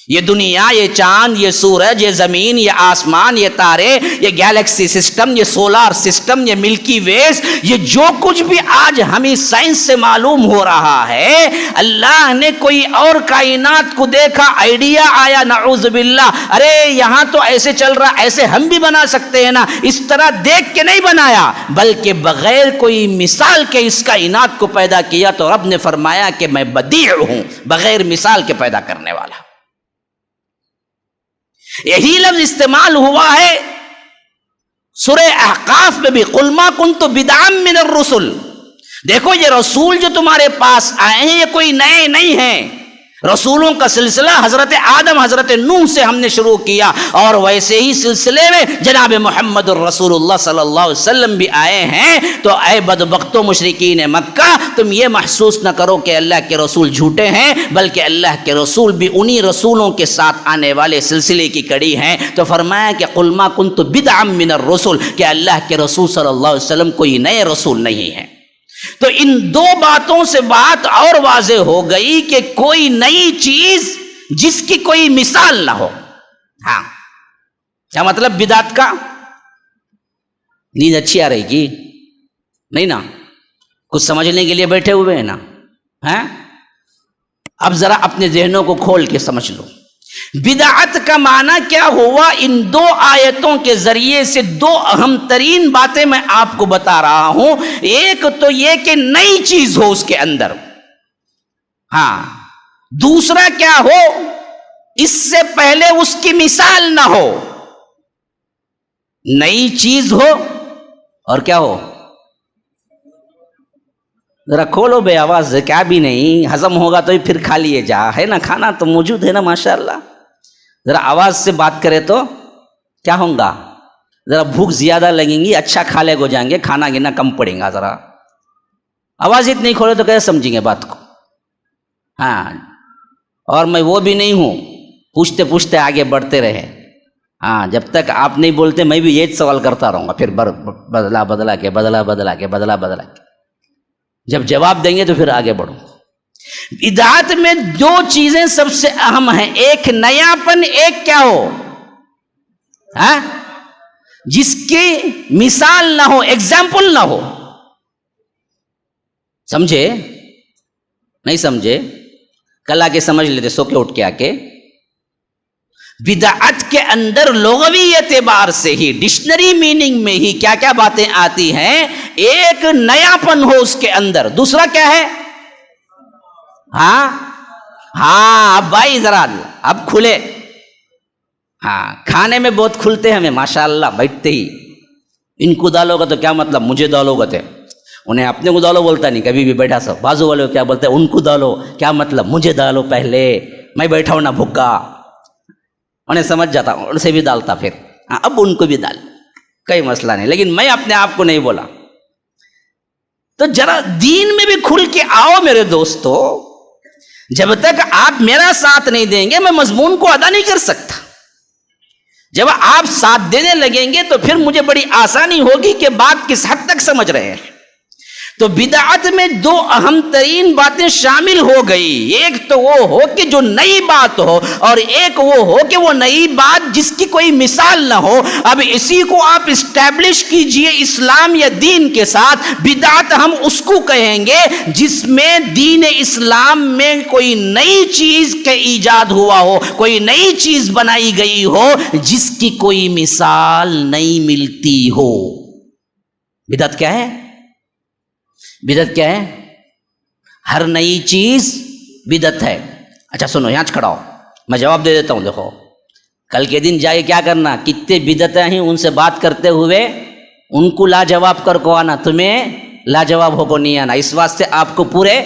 یہ دنیا، یہ چاند، یہ سورج، یہ زمین، یہ آسمان، یہ تارے، یہ گیلیکسی سسٹم، یہ سولار سسٹم، یہ ملکی ویز، یہ جو کچھ بھی آج ہمیں سائنس سے معلوم ہو رہا ہے، اللہ نے کوئی اور کائنات کو دیکھا، آئیڈیا آیا، نعوذ باللہ، ارے یہاں تو ایسے چل رہا، ایسے ہم بھی بنا سکتے ہیں نا، اس طرح دیکھ کے نہیں بنایا، بلکہ بغیر کوئی مثال کے اس کائنات کو پیدا کیا۔ تو رب نے فرمایا کہ میں بدیع ہوں، بغیر مثال کے پیدا کرنے والا۔ یہی لفظ استعمال ہوا ہے سورہ احقاف میں بھی، قل ما کنت بدعا من الرسل۔ دیکھو یہ رسول جو تمہارے پاس آئے ہیں یہ کوئی نئے نہیں ہیں، رسولوں کا سلسلہ حضرت آدم حضرت نوح سے ہم نے شروع کیا، اور ویسے ہی سلسلے میں جناب محمد الرسول اللہ صلی اللہ علیہ وسلم بھی آئے ہیں۔ تو اے بدبختو مشرکین مکہ، تم یہ محسوس نہ کرو کہ اللہ کے رسول جھوٹے ہیں، بلکہ اللہ کے رسول بھی انہی رسولوں کے ساتھ آنے والے سلسلے کی کڑی ہیں۔ تو فرمایا کہ قل ما کنت بدعا من الرسل، کہ اللہ کے رسول صلی اللہ علیہ وسلم کوئی نئے رسول نہیں ہیں۔ تو ان دو باتوں سے بات اور واضح ہو گئی کہ کوئی نئی چیز جس کی کوئی مثال نہ ہو۔ ہاں، کیا مطلب بدعت کا؟ نیند اچھی آ رہی کی نہیں نا؟ کچھ سمجھنے کے لیے بیٹھے ہوئے ہیں نا؟ ہیں؟ اب ذرا اپنے ذہنوں کو کھول کے سمجھ لو، بدعت کا معنی کیا ہوا؟ ان دو آیتوں کے ذریعے سے دو اہم ترین باتیں میں آپ کو بتا رہا ہوں۔ ایک تو یہ کہ نئی چیز ہو اس کے اندر، ہاں، دوسرا کیا ہو؟ اس سے پہلے اس کی مثال نہ ہو۔ نئی چیز ہو اور کیا ہو؟ ذرا کھولو بے آواز، کیا بھی نہیں، ہضم ہوگا تو پھر کھا لیے جا، ہے نا، کھانا تو موجود ہے نا ماشاءاللہ۔ ذرا آواز سے بات کرے تو کیا ہوگا؟ ذرا بھوک زیادہ لگیں گی، اچھا کھا لے گو جائیں گے، کھانا گنا کم پڑیں گا۔ ذرا آواز اتنی کھولے تو کیسے سمجھیں گے بات کو؟ ہاں، اور میں وہ بھی نہیں ہوں پوچھتے پوچھتے آگے بڑھتے رہے۔ ہاں، جب تک آپ نہیں بولتے میں بھی یہ سوال کرتا رہوں گا، پھر بدلا کے جب جواب دیں گے تو پھر آگے بڑھوں۔ بدعت میں دو چیزیں سب سے اہم ہیں، ایک نیا پن، ایک کیا ہو؟ ہاں، جس کی مثال نہ ہو، ایگزامپل نہ ہو۔ سمجھے؟ نہیں سمجھے؟ کل آ کے سمجھ لیتے، سو کے اٹھ کے آ کے۔ بدعت کے اندر لغوی اعتبار سے ہی، ڈکشنری میننگ میں ہی کیا کیا باتیں آتی ہیں؟ ایک نیا پن ہو اس کے اندر، دوسرا کیا ہے؟ ہاں اب بھائی ذرا اب کھلے۔ ہاں، کھانے میں بہت کھلتے ہیں ہمیں ماشاءاللہ، بیٹھتے ہی ان کو ڈالو گا تو کیا مطلب مجھے ڈالو گا؟ تھے انہیں اپنے کو ڈالو بولتا نہیں کبھی بھی، بیٹھا سب بازو والے کو کیا بولتے ہیں؟ ان کو ڈالو، کیا مطلب مجھے ڈالو پہلے، میں بیٹھا ہوں نا بھوکا۔ انہیں سمجھ جاتا ہوں، ان سے بھی ڈالتا پھر، اب ان کو بھی ڈال، کوئی مسئلہ نہیں، لیکن میں اپنے آپ کو نہیں بولا۔ تو ذرا دین میں بھی کھل کے آؤ میرے دوستو، جب تک آپ میرا ساتھ نہیں دیں گے میں مضمون کو ادا نہیں کر سکتا۔ جب آپ ساتھ دینے لگیں گے تو پھر مجھے بڑی آسانی ہوگی کہ بات کس حد تک سمجھ رہے ہیں۔ تو بدعت میں دو اہم ترین باتیں شامل ہو گئی، ایک تو وہ ہو کہ جو نئی بات ہو، اور ایک وہ ہو کہ وہ نئی بات جس کی کوئی مثال نہ ہو۔ اب اسی کو آپ اسٹیبلش کیجئے اسلام یا دین کے ساتھ۔ بدعت ہم اس کو کہیں گے جس میں دین اسلام میں کوئی نئی چیز کا ایجاد ہوا ہو، کوئی نئی چیز بنائی گئی ہو جس کی کوئی مثال نہیں ملتی ہو۔ بدعت کیا ہے؟ بدعت کیا ہے؟ ہر نئی چیز بدعت ہے۔ اچھا سنو، یہاں کھڑا ہو، میں جواب دے دیتا ہوں۔ دیکھو کل کے دن جائے کیا کرنا، کتنے بدعتیں ہیں ان سے بات کرتے ہوئے ان کو لاجواب کر کو آنا، تمہیں لاجواب ہو کو نہیں آنا۔ اس واسطے آپ کو پورے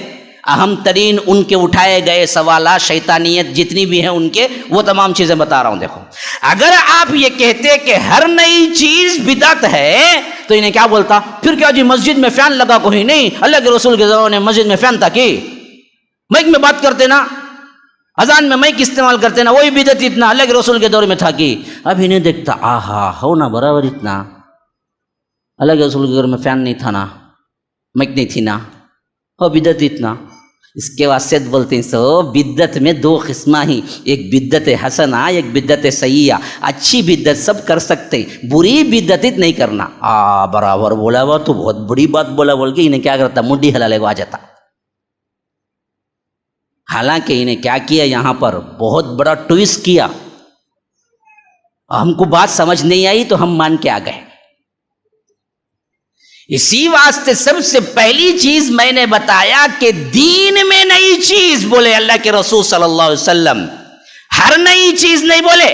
اہم ترین ان کے اٹھائے گئے سوالات، شیطانیت جتنی بھی ہیں ان کے، وہ تمام چیزیں بتا رہا ہوں۔ دیکھو اگر آپ یہ کہتے کہ ہر نئی چیز بدعت ہے تو انہیں کیا بولتا؟ پھر کیا جی مسجد میں فین لگا کوئی نہیں؟ اللہ کے رسول کے زمانے میں مسجد میں فین تھا کہ مائک میں بات کرتے نا، اذان میں مائک استعمال کرتے نا، وہی بدعت اتنا اللہ کے رسول کے دور میں تھا کہ اب انہیں دیکھتا آہا ہو نا برابر اتنا، اللہ کے رسول کے دور میں فین نہیں تھا نا، مائک نہیں تھی نا، ہو بدعت اتنا، اس کے واسطے بولتے ہیں سو بدت میں دو قسمہ ہی، ایک بدت حسنہ، ایک بدت سیئہ۔ اچھی بدت سب کر سکتے ہیں، بری بدت نہیں کرنا۔ برابر بولا وہ تو بہت بڑی بات بولا بول کے انہیں کیا کرتا، منڈی ہلالے کو آ جاتا۔ حالانکہ انہیں کیا کیا یہاں پر، بہت بڑا ٹویسٹ کیا۔ ہم کو بات سمجھ نہیں آئی تو ہم مان کے آ گئے۔ اسی واسطے سب سے پہلی چیز میں نے بتایا کہ دین میں نئی چیز بولے اللہ کے رسول صلی اللہ علیہ وسلم، ہر نئی چیز نہیں بولے۔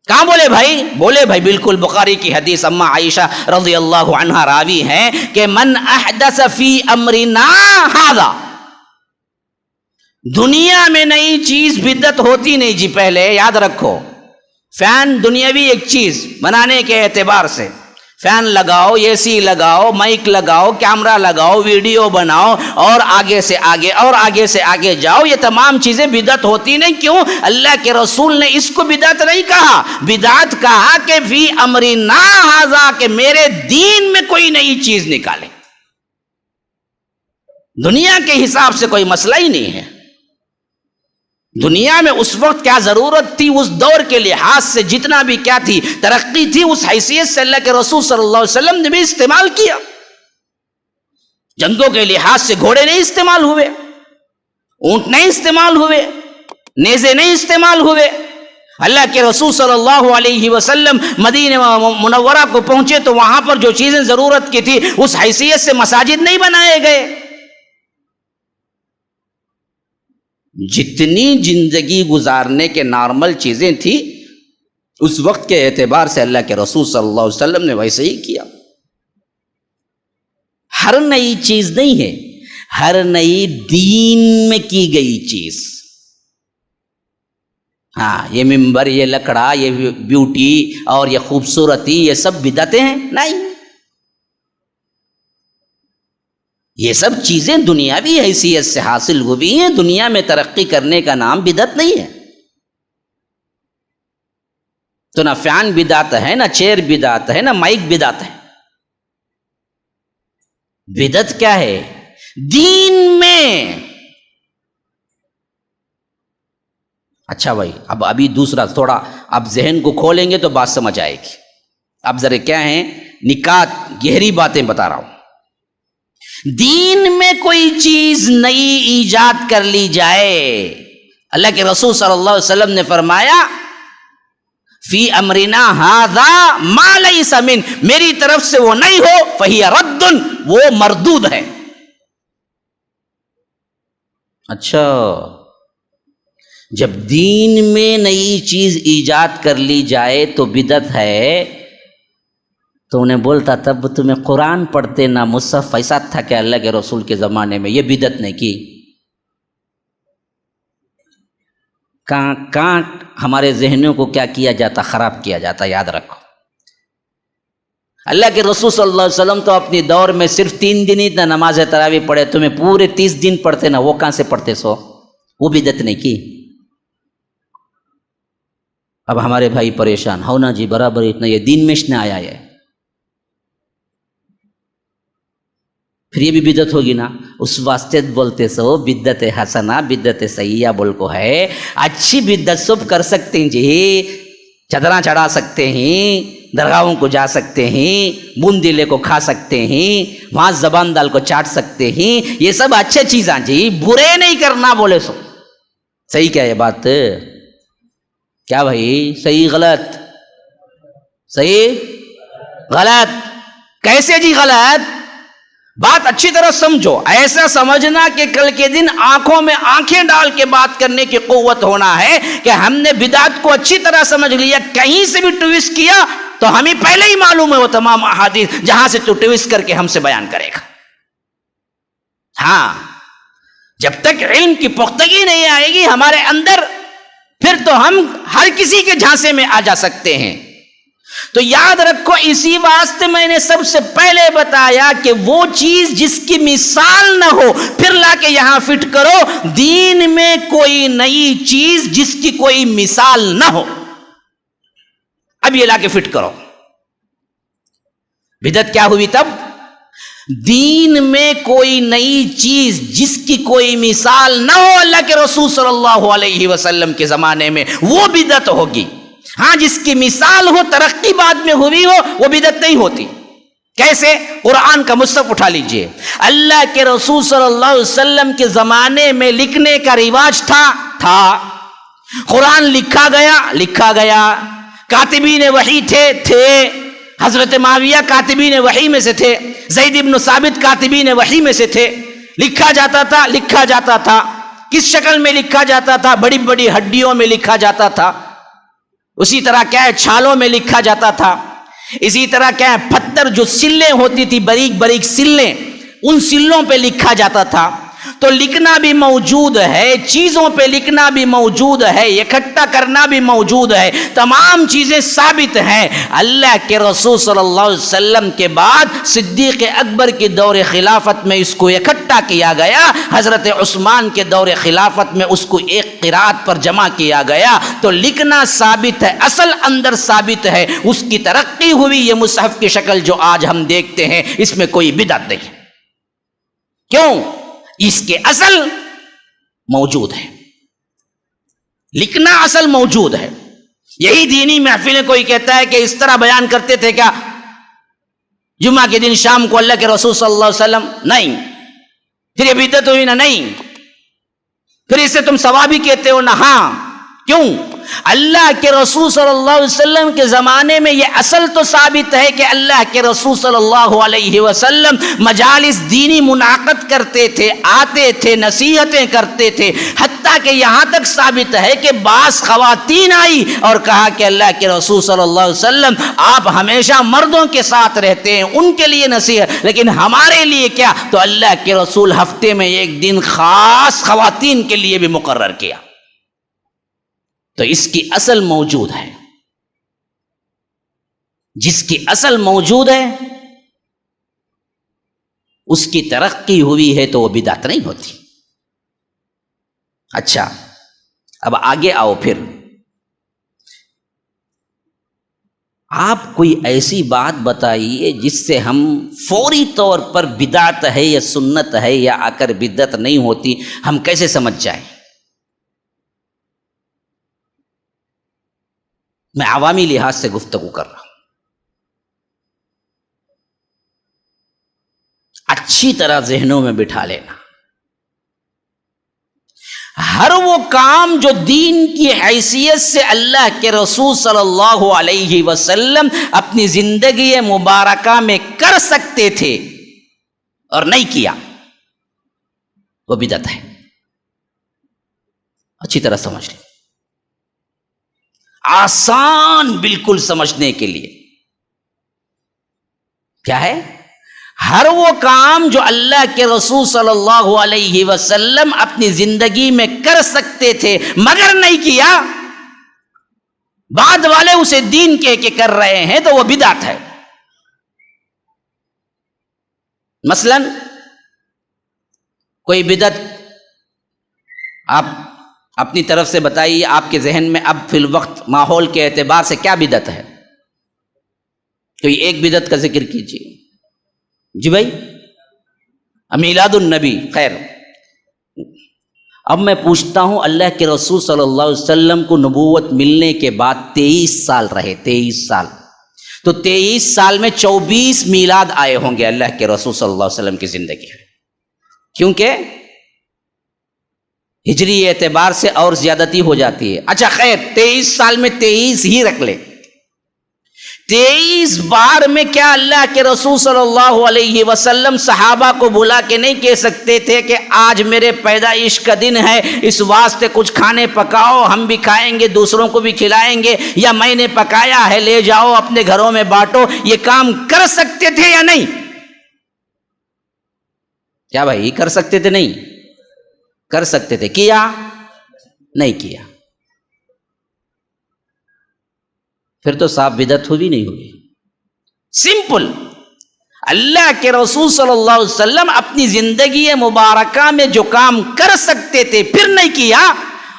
کہاں بولے بھائی؟ بولے بھائی بالکل بخاری کی حدیث، اما عائشہ رضی اللہ عنہا راوی ہیں کہ من احدث فی امرنا ھذا، دنیا میں نئی چیز بدعت ہوتی نہیں جی۔ پہلے یاد رکھو، فین دنیاوی ایک چیز بنانے کے اعتبار سے، فین لگاؤ، اے سی لگاؤ، مائک لگاؤ، کیمرہ لگاؤ، ویڈیو بناؤ اور آگے سے آگے اور آگے سے آگے جاؤ، یہ تمام چیزیں بدعت ہوتی نہیں۔ کیوں؟ اللہ کے رسول نے اس کو بدعت نہیں کہا، بدعت کہا کہ فی امرنا ھذا، کہ میرے دین میں کوئی نئی چیز نکالے۔ دنیا کے حساب سے کوئی مسئلہ ہی نہیں ہے۔ دنیا میں اس وقت کیا ضرورت تھی، اس دور کے لحاظ سے جتنا بھی کیا تھی ترقی تھی، اس حیثیت سے اللہ کے رسول صلی اللہ علیہ وسلم نے بھی استعمال کیا۔ جنگوں کے لحاظ سے گھوڑے نہیں استعمال ہوئے، اونٹ نہیں استعمال ہوئے، نیزے نہیں استعمال ہوئے۔ اللہ کے رسول صلی اللہ علیہ وسلم مدینہ منورہ کو پہنچے تو وہاں پر جو چیزیں ضرورت کی تھی اس حیثیت سے مساجد نہیں بنائے گئے۔ جتنی زندگی گزارنے کے نارمل چیزیں تھی اس وقت کے اعتبار سے اللہ کے رسول صلی اللہ علیہ وسلم نے ویسے ہی کیا۔ ہر نئی چیز نہیں ہے، ہر نئی دین میں کی گئی چیز۔ ہاں یہ ممبر، یہ لکڑا، یہ بیوٹی اور یہ خوبصورتی، یہ سب بدعتیں ہیں؟ نہیں، یہ سب چیزیں دنیاوی حیثیت سے حاصل ہوئی ہیں، دنیا میں ترقی کرنے کا نام بدعت نہیں ہے۔ تو نہ فین بدعت ہے، نہ چیئر بدعت ہے، نہ مائک بدعت ہے۔ بدعت کیا ہے؟ دین میں۔ اچھا بھائی، اب ابھی دوسرا تھوڑا اب ذہن کو کھولیں گے تو بات سمجھ آئے گی۔ اب ذرا کیا ہیں نکات، گہری باتیں بتا رہا ہوں۔ دین میں کوئی چیز نئی ایجاد کر لی جائے، اللہ کے رسول صلی اللہ علیہ وسلم نے فرمایا فی امرنا ھذا ما لیس من، میری طرف سے وہ نہیں ہو فہی رد، وہ مردود ہے۔ اچھا، جب دین میں نئی چیز ایجاد کر لی جائے تو بدعت ہے، تو انہیں بولتا تب تمہیں قرآن پڑھتے نہ مصحف ایسا تھا کہ اللہ کے رسول کے زمانے میں یہ بدعت نہیں کی؟ کہاں ہمارے ذہنوں کو کیا کیا جاتا، خراب کیا جاتا۔ یاد رکھو، اللہ کے رسول صلی اللہ علیہ وسلم تو اپنی دور میں صرف 3 دن ہی نماز تراویح پڑھے، تمہیں پورے 30 دن پڑھتے نا، وہ کہاں سے پڑھتے سو؟ وہ بدعت نہیں کی۔ اب ہمارے بھائی پریشان ہو نا جی، برابر اتنا یہ دین میں نہ آیا ہے، پھر یہ بھی بدعت ہوگی نا۔ اس واسطے بولتے سو بدعت حسنہ بدعت سیئہ بول کو ہے۔ اچھی بدعت سب کر سکتے ہیں جی، چادراں چڑھا سکتے ہیں، درگاہوں کو جا سکتے ہیں، بندیلے کو کھا سکتے ہیں، وہاں زبان دال کو چاٹ سکتے ہیں، یہ سب اچھے چیزاں جی، برے نہیں کرنا بولے سو۔ صحیح کیا یہ بات؟ کیا بھائی صحیح غلط؟ صحیح غلط کیسے جی غلط؟ بات اچھی طرح سمجھو، ایسا سمجھنا کہ کل کے دن آنکھوں میں آنکھیں ڈال کے بات کرنے کی قوت ہونا ہے کہ ہم نے بدعت کو اچھی طرح سمجھ لیا، کہیں سے بھی ٹویسٹ کیا تو ہمیں پہلے ہی معلوم ہے وہ تمام احادیث جہاں سے تو ٹویسٹ کر کے ہم سے بیان کرے گا۔ ہاں، جب تک علم کی پختگی نہیں آئے گی ہمارے اندر، پھر تو ہم ہر کسی کے جھانسے میں آ جا سکتے ہیں۔ تو یاد رکھو، اسی واسطے میں نے سب سے پہلے بتایا کہ وہ چیز جس کی مثال نہ ہو پھر لا کے یہاں فٹ کرو۔ دین میں کوئی نئی چیز جس کی کوئی مثال نہ ہو، اب یہ لا کے فٹ کرو۔ بدعت کیا ہوئی تب؟ دین میں کوئی نئی چیز جس کی کوئی مثال نہ ہو اللہ کے رسول صلی اللہ علیہ وسلم کے زمانے میں، وہ بدعت ہوگی۔ ہاں جس کی مثال ہو، ترقی بعد میں ہوئی ہو، وہ بدعت نہیں ہوتی۔ کیسے؟ قرآن کا مصحف اٹھا لیجئے، اللہ کے رسول صلی اللہ علیہ وسلم کے زمانے میں لکھنے کا رواج تھا، قرآن لکھا گیا، کاتبین وحی تھے، حضرت معاویہ کاتبین وحی میں سے تھے، زید بن ثابت کاتبین وحی میں سے تھے، لکھا جاتا تھا۔ کس شکل میں لکھا جاتا تھا؟ بڑی بڑی ہڈیوں میں لکھا جاتا تھا، اسی طرح کیا ہے چھالوں میں لکھا جاتا تھا، اسی طرح کیا ہے پتھر جو سلیں ہوتی تھی، باریک باریک سلیں، ان سلوں پہ لکھا جاتا تھا۔ تو لکھنا بھی موجود ہے، چیزوں پہ لکھنا بھی موجود ہے، اکٹھا کرنا بھی موجود ہے، تمام چیزیں ثابت ہیں۔ اللہ کے رسول صلی اللہ علیہ وسلم کے بعد صدیق اکبر کے دور خلافت میں اس کو اکٹھا کیا گیا، حضرت عثمان کے دور خلافت میں اس کو ایک قرات پر جمع کیا گیا۔ تو لکھنا ثابت ہے، اصل اندر ثابت ہے، اس کی ترقی ہوئی۔ یہ مصحف کی شکل جو آج ہم دیکھتے ہیں، اس میں کوئی بدعت نہیں۔ کیوں؟ اس کے اصل موجود ہے، لکھنا اصل موجود ہے۔ یہی دینی محفلیں کوئی کہتا ہے کہ اس طرح بیان کرتے تھے کیا جمعہ کے دن شام کو اللہ کے رسول صلی اللہ علیہ وسلم؟ نہیں۔ پھر یہ بدعت ہوئی نہ؟ نہیں۔ پھر اسے تم ثوابی کہتے ہو نہ؟ ہاں۔ کیوں؟ اللہ کے رسول صلی اللہ علیہ وسلم کے زمانے میں یہ اصل تو ثابت ہے کہ اللہ کے رسول صلی اللہ علیہ وسلم مجالس دینی منعقد کرتے تھے، آتے تھے، نصیحتیں کرتے تھے، حتیٰ کہ یہاں تک ثابت ہے کہ بعض خواتین آئی اور کہا کہ اللہ کے رسول صلی اللہ علیہ وسلم آپ ہمیشہ مردوں کے ساتھ رہتے ہیں، ان کے لیے نصیحت، لیکن ہمارے لیے کیا؟ تو اللہ کے رسول ہفتے میں ایک دن خاص خواتین کے لیے بھی مقرر کیا۔ تو اس کی اصل موجود ہے، جس کی اصل موجود ہے اس کی ترقی ہوئی ہے تو وہ بدعت نہیں ہوتی۔ اچھا، اب آگے آؤ، پھر آپ کوئی ایسی بات بتائیے جس سے ہم فوری طور پر بدعت ہے یا سنت ہے یا آ کر بدعت نہیں ہوتی ہم کیسے سمجھ جائیں؟ میں عوامی لحاظ سے گفتگو کر رہا ہوں، اچھی طرح ذہنوں میں بٹھا لینا۔ ہر وہ کام جو دین کی حیثیت سے اللہ کے رسول صلی اللہ علیہ وسلم اپنی زندگی مبارکہ میں کر سکتے تھے اور نہیں کیا، وہ بدعت ہے۔ اچھی طرح سمجھ لیں، آسان بالکل سمجھنے کے لیے کیا ہے؟ ہر وہ کام جو اللہ کے رسول صلی اللہ علیہ وسلم اپنی زندگی میں کر سکتے تھے مگر نہیں کیا، بعد والے اسے دین کہہ کے کر رہے ہیں، تو وہ بدعت ہے۔ مثلا کوئی بدعت آپ اپنی طرف سے بتائیے، آپ کے ذہن میں اب فی الوقت ماحول کے اعتبار سے کیا بدعت ہے؟ کوئی ایک بدعت کا ذکر کیجیے۔ جی بھائی، میلاد النبی۔ خیر، اب میں پوچھتا ہوں، اللہ کے رسول صلی اللہ علیہ وسلم کو نبوت ملنے کے بعد 23 سال رہے، 23 سال، تو 23 سال میں 24 میلاد آئے ہوں گے اللہ کے رسول صلی اللہ علیہ وسلم کی زندگی میں، کیونکہ ہجری اعتبار سے اور زیادتی ہو جاتی ہے۔ اچھا خیر، 23 سال میں 23 ہی رکھ لیں۔ 23 بار میں کیا اللہ کے رسول صلی اللہ علیہ وسلم صحابہ کو بلا کے نہیں کہہ سکتے تھے کہ آج میرے پیدائش کا دن ہے، اس واسطے کچھ کھانے پکاؤ، ہم بھی کھائیں گے، دوسروں کو بھی کھلائیں گے، یا میں نے پکایا ہے لے جاؤ اپنے گھروں میں بانٹو؟ یہ کام کر سکتے تھے یا نہیں؟ کیا بھائی، کر سکتے تھے؟ نہیں کر سکتے تھے، کیا نہیں کیا؟ پھر تو صاحب بدعت ہوئی نہیں ہوئی۔ سمپل، اللہ کے رسول صلی اللہ علیہ وسلم اپنی زندگی مبارکہ میں جو کام کر سکتے تھے پھر نہیں کیا،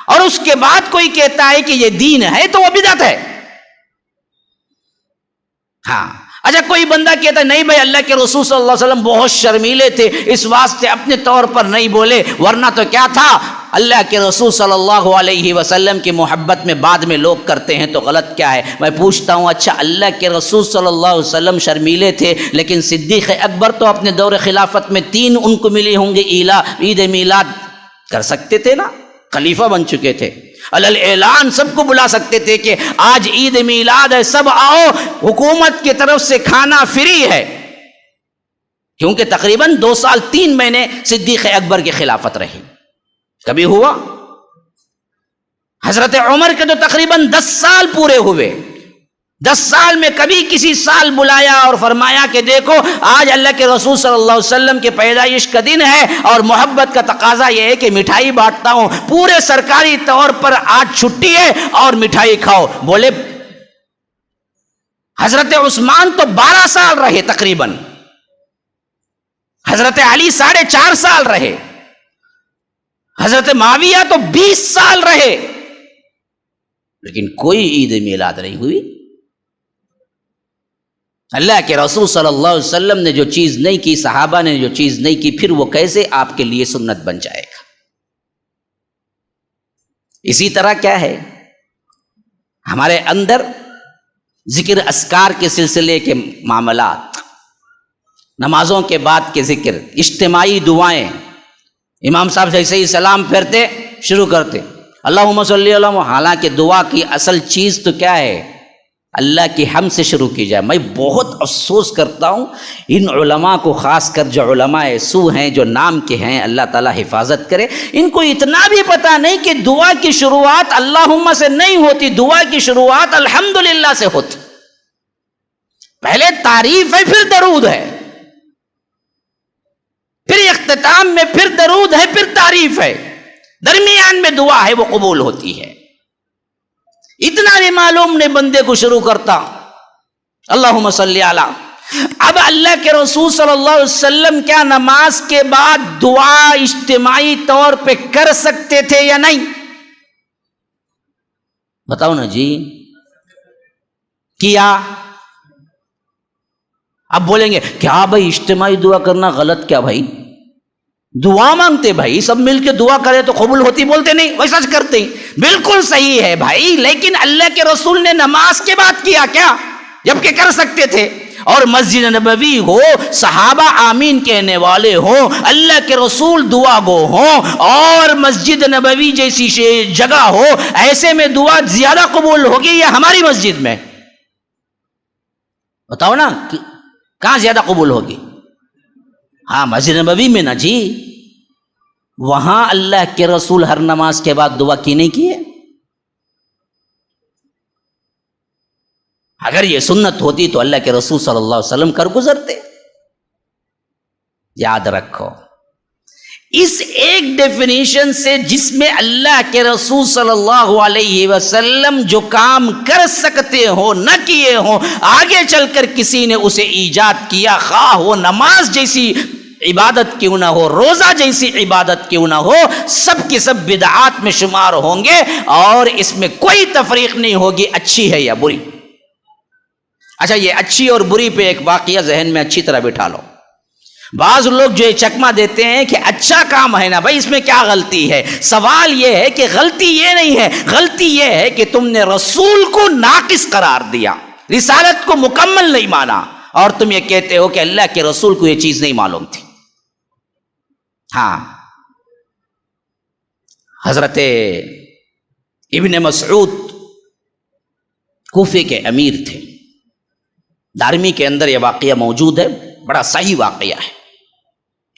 اور اس کے بعد کوئی کہتا ہے کہ یہ دین ہے، تو وہ بدعت ہے۔ ہاں، اچھا کوئی بندہ کہتا ہے نہیں بھائی اللہ کے رسول صلی اللہ علیہ وسلم بہت شرمیلے تھے اس واسطے اپنے طور پر نہیں بولے، ورنہ تو کیا تھا، اللہ کے رسول صلی اللہ علیہ وسلم کی محبت میں بعد میں لوگ کرتے ہیں تو غلط کیا ہے؟ میں پوچھتا ہوں اچھا اللہ کے رسول صلی اللہ علیہ وسلم شرمیلے تھے لیکن صدیق اکبر تو اپنے دور خلافت میں 3 ان کو ملی ہوں گے عید میلاد، کر سکتے تھے نا، خلیفہ بن چکے تھے، علل اعلان سب کو بلا سکتے تھے کہ آج عید میلاد ہے سب آؤ، حکومت کی طرف سے کھانا فری ہے، کیونکہ تقریباً 2 سال 3 مہینے صدیق اکبر کی خلافت رہی، کبھی ہوا؟ حضرت عمر کے تو تقریباً 10 سال پورے ہوئے، 10 سال میں کبھی کسی سال بلایا اور فرمایا کہ دیکھو آج اللہ کے رسول صلی اللہ علیہ وسلم کے پیدائش کا دن ہے اور محبت کا تقاضا یہ ہے کہ مٹھائی بانٹتا ہوں، پورے سرکاری طور پر آج چھٹی ہے اور مٹھائی کھاؤ؟ بولے حضرت عثمان تو 12 سال رہے تقریباً، حضرت علی 4.5 سال رہے، حضرت معاویہ تو 20 سال رہے، لیکن کوئی عید میلاد نہیں ہوئی۔ اللہ کے رسول صلی اللہ علیہ وسلم نے جو چیز نہیں کی، صحابہ نے جو چیز نہیں کی، پھر وہ کیسے آپ کے لیے سنت بن جائے گا؟ اسی طرح کیا ہے ہمارے اندر ذکر اذکار کے سلسلے کے معاملات، نمازوں کے بعد کے ذکر، اجتماعی دعائیں، امام صاحب جیسے ہی سلام پھیرتے شروع کرتے اللہم صلی علی محمد، حالانکہ دعا کی اصل چیز تو کیا ہے؟ اللہ کی حمد سے شروع کی جائے۔ میں بہت افسوس کرتا ہوں ان علماء کو، خاص کر جو علماء سو ہیں، جو نام کے ہیں، اللہ تعالیٰ حفاظت کرے، ان کو اتنا بھی پتہ نہیں کہ دعا کی شروعات اللہم سے نہیں ہوتی، دعا کی شروعات الحمدللہ سے ہوتی۔ پہلے تعریف ہے، پھر درود ہے، پھر اختتام میں پھر درود ہے، پھر تعریف ہے، درمیان میں دعا ہے، وہ قبول ہوتی ہے۔ اتنا بھی معلوم نہیں بندے کو شروع کرتا اللہم صلی علی۔ اب اللہ کے رسول صلی اللہ علیہ وسلم کیا نماز کے بعد دعا اجتماعی طور پہ کر سکتے تھے یا نہیں؟ بتاؤ نا جی، کیا؟ اب بولیں گے کیا بھائی اجتماعی دعا کرنا غلط؟ کیا بھائی دعا مانگتے بھائی سب مل کے دعا کرے تو قبول ہوتی، بولتے نہیں ویسا کرتے، بالکل صحیح ہے بھائی، لیکن اللہ کے رسول نے نماز کے بعد کیا کیا جبکہ کر سکتے تھے؟ اور مسجد نبوی ہو، صحابہ آمین کہنے والے ہوں، اللہ کے رسول دعا گو ہوں، اور مسجد نبوی جیسی جگہ ہو، ایسے میں دعا زیادہ قبول ہوگی یا ہماری مسجد میں؟ بتاؤ نا کہاں زیادہ قبول ہوگی؟ ہاں مسجد نبوی میں نا جی، وہاں اللہ کے رسول ہر نماز کے بعد دعا کی نہیں کی ہے؟ اگر یہ سنت ہوتی تو اللہ کے رسول صلی اللہ علیہ وسلم کر گزرتے۔ یاد رکھو اس ایک ڈیفینیشن سے جس میں اللہ کے رسول صلی اللہ علیہ وسلم جو کام کر سکتے ہو نہ کیے ہوں، آگے چل کر کسی نے اسے ایجاد کیا، خواہ وہ نماز جیسی عبادت کیوں نہ ہو، روزہ جیسی عبادت کیوں نہ ہو، سب کی سب بدعات میں شمار ہوں گے، اور اس میں کوئی تفریق نہیں ہوگی اچھی ہے یا بری۔ اچھا یہ اچھی اور بری پہ ایک واقعہ ذہن میں اچھی طرح بٹھا لو۔ بعض لوگ جو یہ چکمہ دیتے ہیں کہ اچھا کام ہے نا بھائی اس میں کیا غلطی ہے، سوال یہ ہے کہ غلطی یہ نہیں ہے، غلطی یہ ہے کہ تم نے رسول کو ناقص قرار دیا، رسالت کو مکمل نہیں مانا، اور تم یہ کہتے ہو کہ اللہ کے رسول کو یہ چیز نہیں معلوم تھی۔ ہاں حضرت ابن مسعود کوفے کے امیر تھے، دارمی کے اندر یہ واقعہ موجود ہے، بڑا صحیح واقعہ ہے،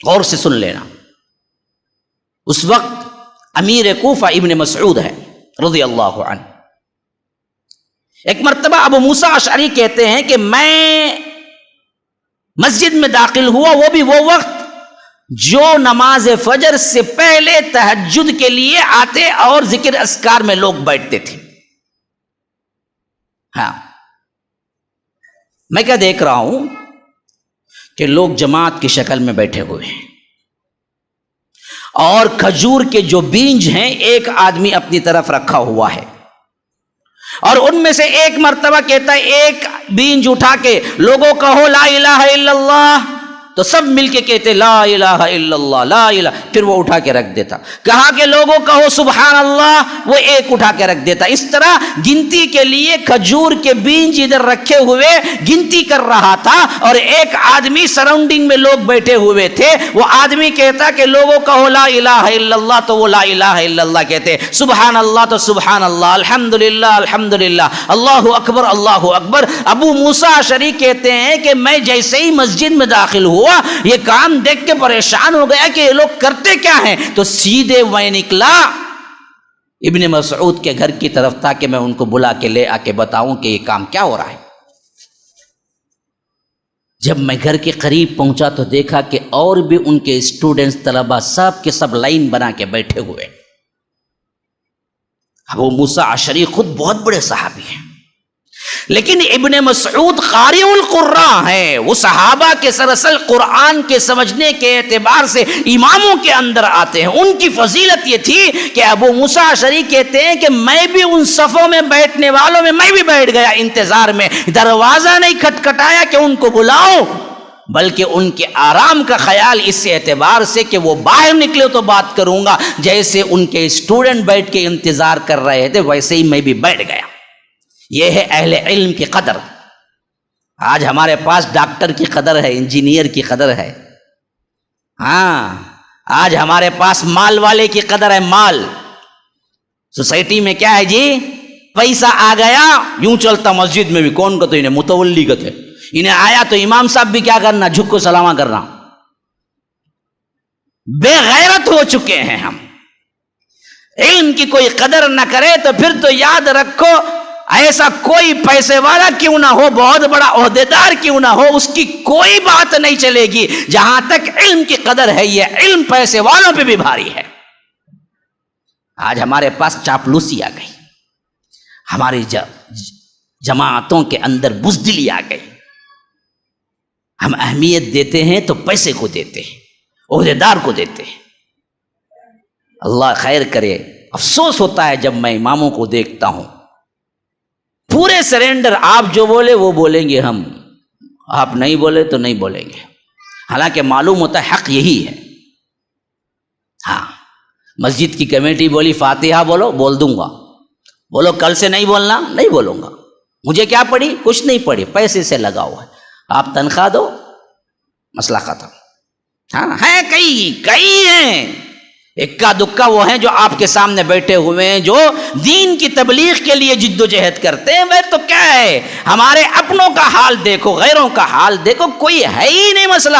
غور سے سن لینا۔ اس وقت امیر کوفہ ابن مسعود ہے رضی اللہ عنہ۔ ایک مرتبہ ابو موسیٰ اشعری کہتے ہیں کہ میں مسجد میں داخل ہوا، وہ بھی وہ وقت جو نماز فجر سے پہلے تہجد کے لیے آتے اور ذکر اذکار میں لوگ بیٹھتے تھے۔ ہاں میں کیا دیکھ رہا ہوں کہ لوگ جماعت کی شکل میں بیٹھے ہوئے ہیں، اور کھجور کے جو بیج ہیں ایک آدمی اپنی طرف رکھا ہوا ہے، اور ان میں سے ایک مرتبہ کہتا ہے ایک بینج اٹھا کے لوگوں کہو لا الہ الا اللہ، تو سب مل کے کہتے لا الہ الا اللہ لا الہ، پھر وہ اٹھا کے رکھ دیتا. کہا کہ لوگوں کہو سبحان اللہ، وہ ایک اٹھا کے رکھ دیتا. اس طرح گنتی کے لیے کھجور کے بینج ادھر رکھے ہوئے گنتی کر رہا تھا، اور ایک آدمی سراؤنڈنگ میں لوگ بیٹھے ہوئے تھے، وہ آدمی کہتا کہ لوگوں کہو لا الہ الا اللہ، تو وہ لا الہ الا اللہ کہتے، سبحان اللہ تو سبحان اللہ، الحمدللہ الحمدللہ، اللہ اکبر اللہ اکبر. ابو موسیٰ اشعری کہتے ہیں کہ میں جیسے ہی مسجد میں داخل ہوا یہ کام دیکھ کے پریشان ہو گیا کہ یہ لوگ کرتے کیا ہیں، تو سیدھے میں نکلا ابن مسعود کے گھر کی طرف تاکہ میں ان کو بلا کے لے آ کے بتاؤں کہ یہ کام کیا ہو رہا ہے. جب میں گھر کے قریب پہنچا تو دیکھا کہ اور بھی ان کے اسٹوڈنٹس طلبہ سب کے سب لائن بنا کے بیٹھے ہوئے. ابو موسیٰ اشعری خود بہت بڑے صحابی ہیں، لیکن ابن مسعود قاری القراء ہیں، وہ صحابہ کے سراسر قرآن کے سمجھنے کے اعتبار سے اماموں کے اندر آتے ہیں. ان کی فضیلت یہ تھی کہ ابو موسیٰ اشعری کہتے ہیں کہ میں بھی ان صفوں میں بیٹھنے والوں میں میں بھی بیٹھ گیا انتظار میں، دروازہ نہیں کھٹکھٹایا کہ ان کو بلاؤ، بلکہ ان کے آرام کا خیال اس اعتبار سے کہ وہ باہر نکلے تو بات کروں گا، جیسے ان کے اسٹوڈنٹ بیٹھ کے انتظار کر رہے تھے ویسے ہی میں بھی بیٹھ گیا. یہ ہے اہل علم کی قدر. آج ہمارے پاس ڈاکٹر کی قدر ہے، انجینئر کی قدر ہے، ہاں آج ہمارے پاس مال والے کی قدر ہے. مال سوسائٹی میں کیا ہے جی، پیسہ آ گیا یوں چلتا. مسجد میں بھی کون کا تو انہیں متولی کا تھے، انہیں آیا تو امام صاحب بھی کیا کرنا، جھک کو سلامہ کرنا. بے غیرت ہو چکے ہیں ہم. علم کی کوئی قدر نہ کرے تو پھر تو یاد رکھو ایسا کوئی پیسے والا کیوں نہ ہو، بہت بڑا عہدیدار کیوں نہ ہو، اس کی کوئی بات نہیں چلے گی. جہاں تک علم کی قدر ہے یہ علم پیسے والوں پہ بھی بھاری ہے. آج ہمارے پاس چاپلوسی آ گئی، ہماری جماعتوں کے اندر بزدلی آ گئی. ہم اہمیت دیتے ہیں تو پیسے کو دیتے ہیں، عہدیدار کو دیتے ہیں. اللہ خیر کرے. افسوس ہوتا ہے جب میں اماموں کو دیکھتا ہوں پورے سرینڈر، آپ جو بولے وہ بولیں گے ہم، آپ نہیں بولے تو نہیں بولیں گے، حالانکہ معلوم ہوتا ہے حق یہی ہے. ہاں مسجد کی کمیٹی بولی فاتحہ بولو، بول دوں گا. بولو کل سے نہیں بولنا، نہیں بولوں گا. مجھے کیا پڑی، کچھ نہیں پڑی، پیسے سے لگا ہوا ہے. آپ تنخواہ دو، مسئلہ ختم. ہاں ہیں کئی ہیں، اکا دکا وہ ہیں جو آپ کے سامنے بیٹھے ہوئے ہیں جو دین کی تبلیغ کے لیے جد و جہد کرتے ہیں. وہ تو کیا ہے، ہمارے اپنوں کا حال دیکھو، غیروں کا حال دیکھو، کوئی ہے ہی نہیں مسئلہ،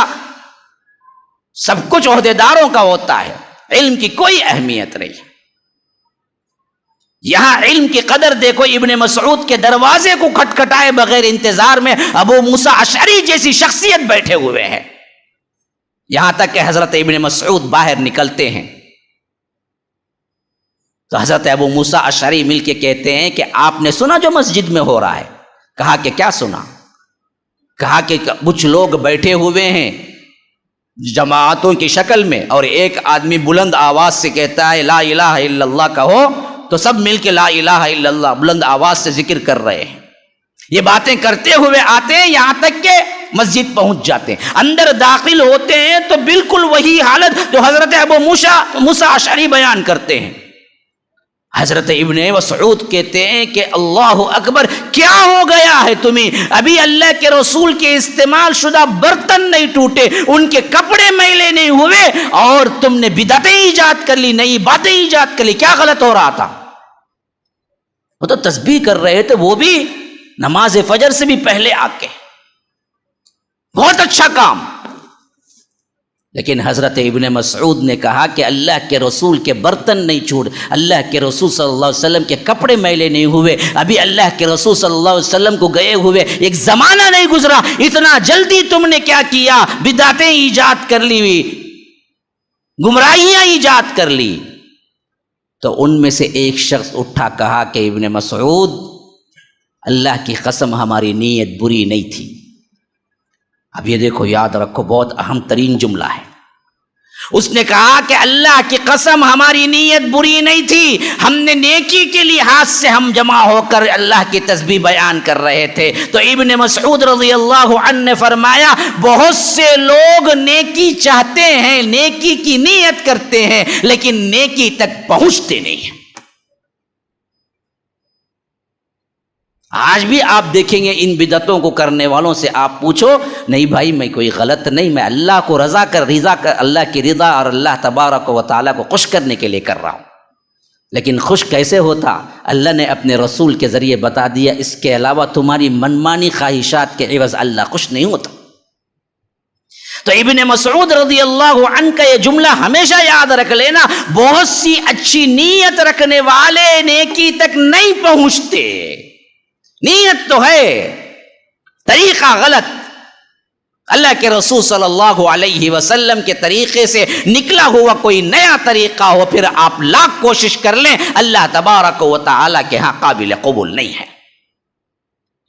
سب کچھ عہدیداروں کا ہوتا ہے، علم کی کوئی اہمیت نہیں. یہاں علم کی قدر دیکھو. ابن مسعود کے دروازے کو کھٹکھٹائے بغیر انتظار میں ابو موسیٰ اشعری جیسی شخصیت بیٹھے ہوئے ہیں. یہاں تک کہ حضرت ابن مسعود باہر نکلتے ہیں تو حضرت ابو موسیٰ اشعری مل کے کہتے ہیں کہ آپ نے سنا جو مسجد میں ہو رہا ہے؟ کہا کہ کیا سنا؟ کہا کہ کچھ لوگ بیٹھے ہوئے ہیں جماعتوں کی شکل میں، اور ایک آدمی بلند آواز سے کہتا ہے لا الہ الا اللہ کہو، تو سب مل کے لا الہ الا اللہ بلند آواز سے ذکر کر رہے ہیں. یہ باتیں کرتے ہوئے آتے ہیں یہاں تک کہ مسجد پہنچ جاتے ہیں. اندر داخل ہوتے ہیں تو بالکل وہی حالت جو حضرت ابو موسیٰ اشعری بیان کرتے ہیں. حضرت ابن مسعود کہتے ہیں کہ اللہ اکبر، کیا ہو گیا ہے تمہیں؟ ابھی اللہ کے رسول کے استعمال شدہ برتن نہیں ٹوٹے، ان کے کپڑے میلے نہیں ہوئے، اور تم نے بدعتیں ایجاد کر لی، نئی باتیں ایجاد کر لی. کیا غلط ہو رہا تھا؟ وہ تو تسبیح کر رہے تھے، وہ بھی نماز فجر سے بھی پہلے آ کے. بہت اچھا کام. لیکن حضرت ابن مسعود نے کہا کہ اللہ کے رسول کے برتن نہیں چھوٹ، اللہ کے رسول صلی اللہ علیہ وسلم کے کپڑے میلے نہیں ہوئے، ابھی اللہ کے رسول صلی اللہ علیہ وسلم کو گئے ہوئے ایک زمانہ نہیں گزرا، اتنا جلدی تم نے کیا کیا؟ بدعتیں ایجاد کر لی، گمراہیاں ایجاد کر لی. تو ان میں سے ایک شخص اٹھا کہا کہ ابن مسعود، اللہ کی قسم ہماری نیت بری نہیں تھی. اب یہ دیکھو، یاد رکھو، بہت اہم ترین جملہ ہے. اس نے کہا کہ اللہ کی قسم ہماری نیت بری نہیں تھی، ہم نے نیکی کے لحاظ سے ہم جمع ہو کر اللہ کی تسبیح بیان کر رہے تھے۔ تو ابن مسعود رضی اللہ عنہ نے فرمایا بہت سے لوگ نیکی چاہتے ہیں، نیکی کی نیت کرتے ہیں، لیکن نیکی تک پہنچتے نہیں ہیں۔ آج بھی آپ دیکھیں گے ان بدعتوں کو کرنے والوں سے آپ پوچھو، نہیں بھائی میں کوئی غلط نہیں، میں اللہ کو رضا کر اللہ کی رضا اور اللہ تبارک و تعالیٰ کو خوش کرنے کے لیے کر رہا ہوں۔ لیکن خوش کیسے ہوتا؟ اللہ نے اپنے رسول کے ذریعے بتا دیا، اس کے علاوہ تمہاری منمانی خواہشات کے عوض اللہ خوش نہیں ہوتا۔ تو ابن مسعود رضی اللہ عنہ کا یہ جملہ ہمیشہ یاد رکھ لینا، بہت سی اچھی نیت رکھنے والے نیکی تک نہیں پہنچتے۔ نیت تو ہے، طریقہ غلط، اللہ کے رسول صلی اللہ علیہ وسلم کے طریقے سے نکلا ہوا کوئی نیا طریقہ ہو، پھر آپ لاکھ کوشش کر لیں، اللہ تبارک و تعالیٰ کے ہاں قابل قبول نہیں ہے۔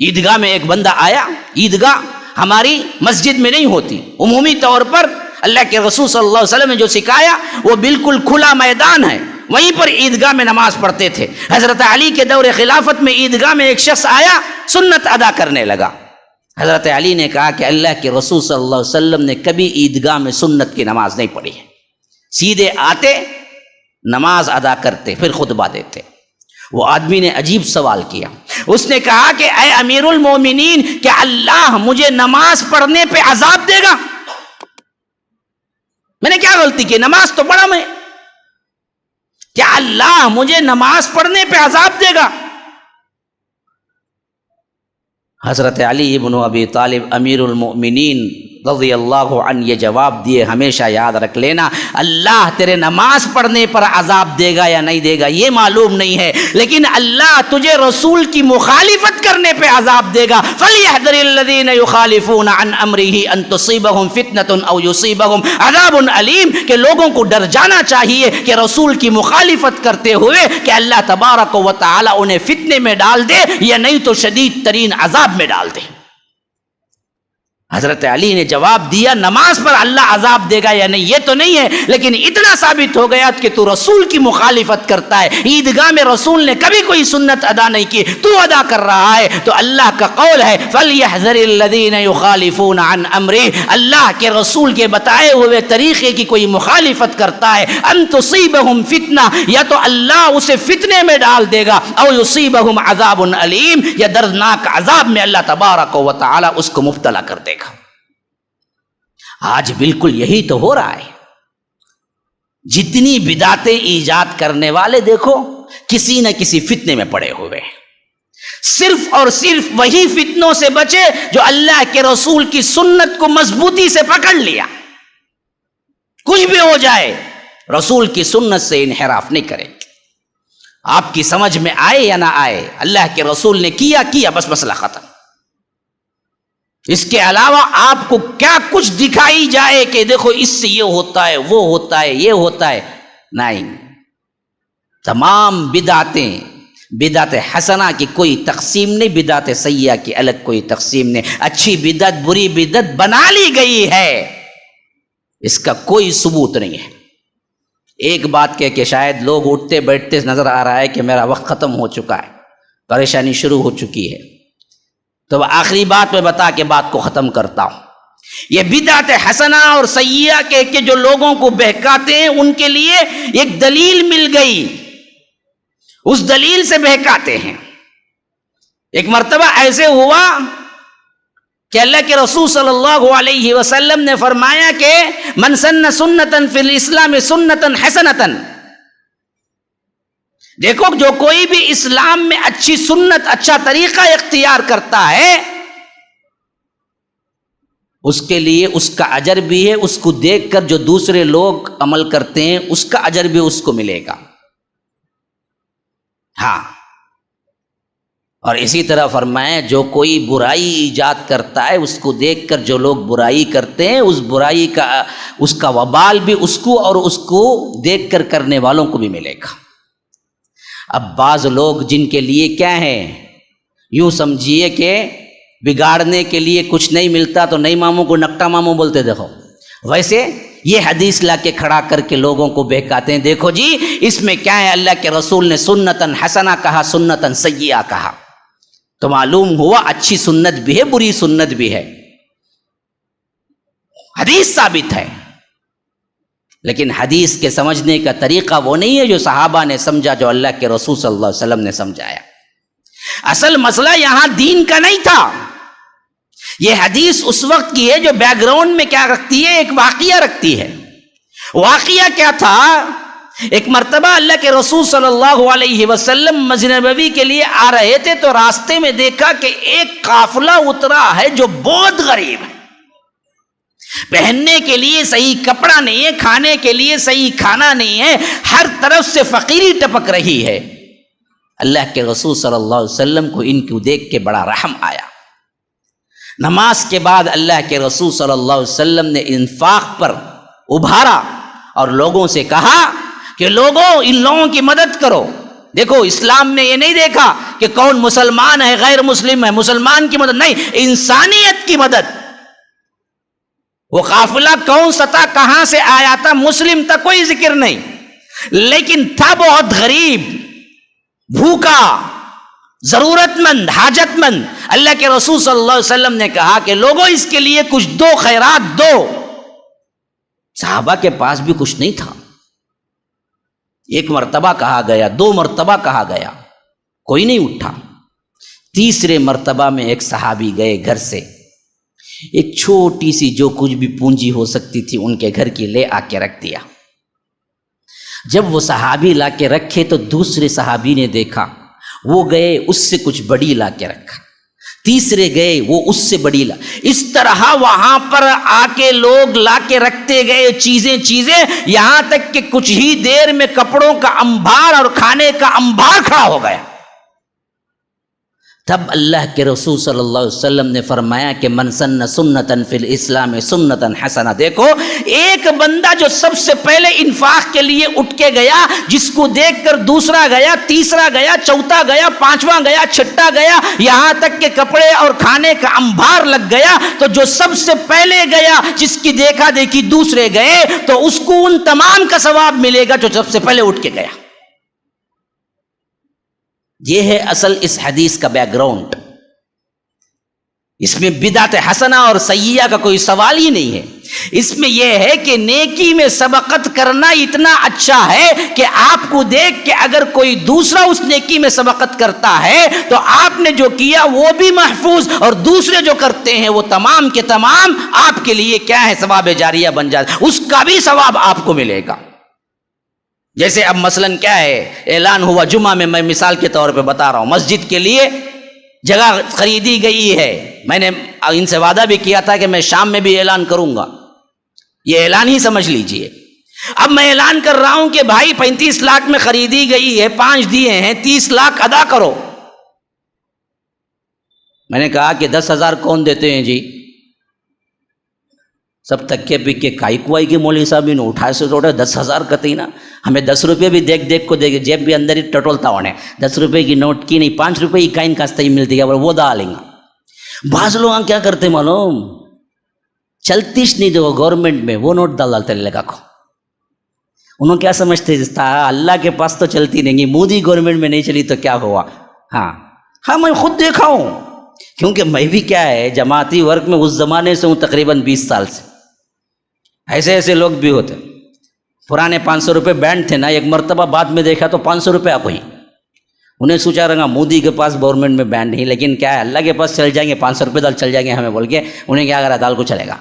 عیدگاہ میں ایک بندہ آیا، عیدگاہ ہماری مسجد میں نہیں ہوتی، عمومی طور پر اللہ کے رسول صلی اللہ علیہ وسلم نے جو سکھایا وہ بالکل کھلا میدان ہے، وہیں پر عیدگاہ میں نماز پڑھتے تھے۔ حضرت علی کے دور خلافت میں عیدگاہ میں ایک شخص آیا، سنت ادا کرنے لگا۔ حضرت علی نے کہا کہ اللہ کے رسول صلی اللہ علیہ وسلم نے کبھی عیدگاہ میں سنت کی نماز نہیں پڑھی ہے، سیدھے آتے نماز ادا کرتے پھر خطبہ دیتے۔ وہ آدمی نے عجیب سوال کیا، اس نے کہا کہ اے امیر المومنین، کیا اللہ مجھے نماز پڑھنے پہ عذاب دے گا؟ میں نے کیا غلطی کی؟ نماز تو پڑھا میں، کیا اللہ مجھے نماز پڑھنے پہ عذاب دے گا؟ حضرت علی بن ابی طالب امیر المؤمنین رضی اللہ عنہ یہ جواب دیے، ہمیشہ یاد رکھ لینا، اللہ تیرے نماز پڑھنے پر عذاب دے گا یا نہیں دے گا یہ معلوم نہیں ہے، لیکن اللہ تجھے رسول کی مخالفت کرنے پہ عذاب دے گا۔ فَلْيَحْذَرِ الَّذِينَ يُخَالِفُونَ عَنْ أَمْرِهِ أَن تُصِيبَهُمْ فِتْنَةٌ أَوْ يُصِيبَهُمْ عَذَابٌ أَلِيمٌ، کہ لوگوں کو ڈر جانا چاہیے کہ رسول کی مخالفت کرتے ہوئے کہ اللہ تبارک و تعالی انہیں فتنے میں ڈال دے یا نہیں تو شدید ترین عذاب میں ڈال دے۔ حضرت علی نے جواب دیا، نماز پر اللہ عذاب دے گا یا نہیں یہ تو نہیں ہے، لیکن اتنا ثابت ہو گیا کہ تو رسول کی مخالفت کرتا ہے، عیدگاہ میں رسول نے کبھی کوئی سنت ادا نہیں کی، تو ادا کر رہا ہے۔ تو اللہ کا قول ہے فَلْيَحْذَرِ الَّذِينَ يُخَالِفُونَ عَنْ أَمْرِهِ، اللہ کے رسول کے بتائے ہوئے طریقے کی کوئی مخالفت کرتا ہے، أَن تُصِيبَهُمْ فِتْنَةٌ، یا تو اللہ اسے فتنے میں ڈال دے گا، أَوْ يُصِيبَهُمْ عَذَابٌ أَلِيمٌ، یا دردناک عذاب میں اللہ تبارک و تعالی اس کو مبتلا کر دے گا۔ آج بالکل یہی تو ہو رہا ہے، جتنی بدعتیں ایجاد کرنے والے دیکھو کسی نہ کسی فتنے میں پڑے ہوئے ہیں، صرف اور صرف وہی فتنوں سے بچے جو اللہ کے رسول کی سنت کو مضبوطی سے پکڑ لیا، کچھ بھی ہو جائے رسول کی سنت سے انحراف نہیں کرے، آپ کی سمجھ میں آئے یا نہ آئے، اللہ کے رسول نے کیا بس مسئلہ ختم۔ اس کے علاوہ آپ کو کیا کچھ دکھائی جائے کہ دیکھو اس سے یہ ہوتا ہے وہ ہوتا ہے یہ ہوتا ہے، نہیں، تمام بدعتیں، بدعت حسنہ کی کوئی تقسیم نہیں، بدعت سیئہ کی الگ کوئی تقسیم نہیں، اچھی بدعت بری بدعت بنا لی گئی ہے، اس کا کوئی ثبوت نہیں ہے۔ ایک بات کہہ کے شاید لوگ اٹھتے بیٹھتے نظر آ رہا ہے کہ میرا وقت ختم ہو چکا ہے، پریشانی شروع ہو چکی ہے، تو آخری بات میں بتا کے بات کو ختم کرتا ہوں۔ یہ بدعت حسنہ اور سیئہ کہ جو لوگوں کو بہکاتے ہیں ان کے لیے ایک دلیل مل گئی، اس دلیل سے بہکاتے ہیں۔ ایک مرتبہ ایسے ہوا کہ اللہ کے رسول صلی اللہ علیہ وسلم نے فرمایا کہ من سن سنتاً فی الاسلام سنتاً حسنتاً، دیکھو جو کوئی بھی اسلام میں اچھی سنت اچھا طریقہ اختیار کرتا ہے اس کے لیے اس کا اجر بھی ہے، اس کو دیکھ کر جو دوسرے لوگ عمل کرتے ہیں اس کا اجر بھی اس کو ملے گا۔ ہاں، اور اسی طرح فرمایا جو کوئی برائی ایجاد کرتا ہے اس کو دیکھ کر جو لوگ برائی کرتے ہیں اس برائی کا اس کا وبال بھی اس کو اور اس کو دیکھ کر کرنے والوں کو بھی ملے گا۔ اب بعض لوگ جن کے لیے کیا ہے، یوں سمجھیے کہ بگاڑنے کے لیے کچھ نہیں ملتا تو نئی ماموں کو نکٹا ماموں بولتے، دیکھو ویسے یہ حدیث لا کے کھڑا کر کے لوگوں کو بہکاتے ہیں، دیکھو جی اس میں کیا ہے، اللہ کے رسول نے سنتن حسنہ کہا، سنتن سیئہ کہا، تو معلوم ہوا اچھی سنت بھی ہے، بری سنت بھی ہے، حدیث ثابت ہے۔ لیکن حدیث کے سمجھنے کا طریقہ وہ نہیں ہے جو صحابہ نے سمجھا، جو اللہ کے رسول صلی اللہ علیہ وسلم نے سمجھایا۔ اصل مسئلہ یہاں دین کا نہیں تھا، یہ حدیث اس وقت کی ہے جو بیک گراؤنڈ میں کیا رکھتی ہے، ایک واقعہ رکھتی ہے۔ واقعہ کیا تھا؟ ایک مرتبہ اللہ کے رسول صلی اللہ علیہ وسلم مسجد نبوی کے لیے آ رہے تھے تو راستے میں دیکھا کہ ایک قافلہ اترا ہے جو بہت غریب ہے، پہننے کے لیے صحیح کپڑا نہیں ہے، کھانے کے لیے صحیح کھانا نہیں ہے، ہر طرف سے فقیری ٹپک رہی ہے۔ اللہ کے رسول صلی اللہ علیہ وسلم کو ان کو دیکھ کے بڑا رحم آیا۔ نماز کے بعد اللہ کے رسول صلی اللہ علیہ وسلم نے انفاق پر ابھارا اور لوگوں سے کہا کہ لوگوں ان لوگوں کی مدد کرو۔ دیکھو اسلام نے یہ نہیں دیکھا کہ کون مسلمان ہے غیر مسلم ہے، مسلمان کی مدد نہیں، انسانیت کی مدد۔ وہ قافلہ کون سا تھا، کہاں سے آیا تھا، مسلم تھا، کوئی ذکر نہیں، لیکن تھا بہت غریب، بھوکا، ضرورت مند، حاجت مند۔ اللہ کے رسول صلی اللہ علیہ وسلم نے کہا کہ لوگوں اس کے لیے کچھ دو، خیرات دو۔ صحابہ کے پاس بھی کچھ نہیں تھا، ایک مرتبہ کہا گیا، دو مرتبہ کہا گیا، کوئی نہیں اٹھا۔ تیسرے مرتبہ میں ایک صحابی گئے گھر سے، ایک چھوٹی سی جو کچھ بھی پونجی ہو سکتی تھی ان کے گھر کی لے آ کے رکھ دیا۔ جب وہ صحابی لا کے رکھے تو دوسرے صحابی نے دیکھا، وہ گئے اس سے کچھ بڑی لا کے رکھا، تیسرے گئے وہ اس سے بڑی لا، اس طرح وہاں پر آ کے لوگ لا کے رکھتے گئے چیزیں، یہاں تک کہ کچھ ہی دیر میں کپڑوں کا انبار اور کھانے کا انبار کھڑا ہو گیا۔ تب اللہ کے رسول صلی اللہ علیہ وسلم نے فرمایا کہ من سن سنتن فی الاسلام سنتن حسنہ۔ دیکھو ایک بندہ جو سب سے پہلے انفاق کے لیے اٹھ کے گیا، جس کو دیکھ کر دوسرا گیا، تیسرا گیا، چوتھا گیا، پانچواں گیا، چھٹا گیا، یہاں تک کہ کپڑے اور کھانے کا انبار لگ گیا، تو جو سب سے پہلے گیا، جس کی دیکھا دیکھی دوسرے گئے، تو اس کو ان تمام کا ثواب ملے گا جو سب سے پہلے اٹھ کے گیا۔ یہ ہے اصل اس حدیث کا بیک گراؤنڈ۔ اس میں بدعت حسنہ اور سیئہ کا کوئی سوال ہی نہیں ہے، اس میں یہ ہے کہ نیکی میں سبقت کرنا اتنا اچھا ہے کہ آپ کو دیکھ کے اگر کوئی دوسرا اس نیکی میں سبقت کرتا ہے تو آپ نے جو کیا وہ بھی محفوظ، اور دوسرے جو کرتے ہیں وہ تمام کے تمام آپ کے لیے کیا ہے، ثواب جاریہ بن جاتا ہے، اس کا بھی ثواب آپ کو ملے گا۔ جیسے اب مثلاً کیا ہے، اعلان ہوا جمعہ میں مثال کے طور پہ بتا رہا ہوں، مسجد کے لیے جگہ خریدی گئی ہے، میں نے ان سے وعدہ بھی کیا تھا کہ میں شام میں بھی اعلان کروں گا، یہ اعلان ہی سمجھ لیجئے۔ اب میں اعلان کر رہا ہوں کہ بھائی 35 لاکھ میں خریدی گئی ہے، 5 دیے ہیں، 30 لاکھ ادا کرو۔ میں نے کہا کہ 10,000 کون دیتے ہیں جی؟ سب تکے پکے کائی کوائی کے مولوی صاحب نے اٹھائے سے توڑے 10,000 کتی نا، ہمیں 10 روپے بھی دیکھ کو دیکھ، جیب بھی اندر ہی ٹٹولتا ہونے، 10 روپے کی نوٹ کی نہیں، 5 روپے کی کائن کاستا ہی ملتی ہے، وہ ڈالیں گا۔ بعض لوگ کیا کرتے معلوم، چلتیش نہیں دو گورنمنٹ میں وہ نوٹ ڈالتے لگا کو، انہوں کیا سمجھتے اللہ کے پاس تو چلتی نہیں گی، مودی گورنمنٹ میں نہیں چلی تو کیا ہوا۔ ہاں میں خود دیکھا ہوں، کیونکہ میں بھی کیا ہے جماعتی ورک میں اس زمانے سے ہوں، تقریباً 20 سال سے۔ ایسے لوگ بھی ہوتے، پرانے 500 روپے بینڈ تھے نا، ایک مرتبہ بعد میں دیکھا تو 500 روپے آپ ہی، انہیں سوچا رہا مودی کے پاس گورنمنٹ میں بینڈ نہیں، لیکن کیا ہے اللہ کے پاس چل جائیں گے، 500 روپے دال چل جائیں گے ہمیں بول کے، انہیں کیا کرا دال کو چلے گا،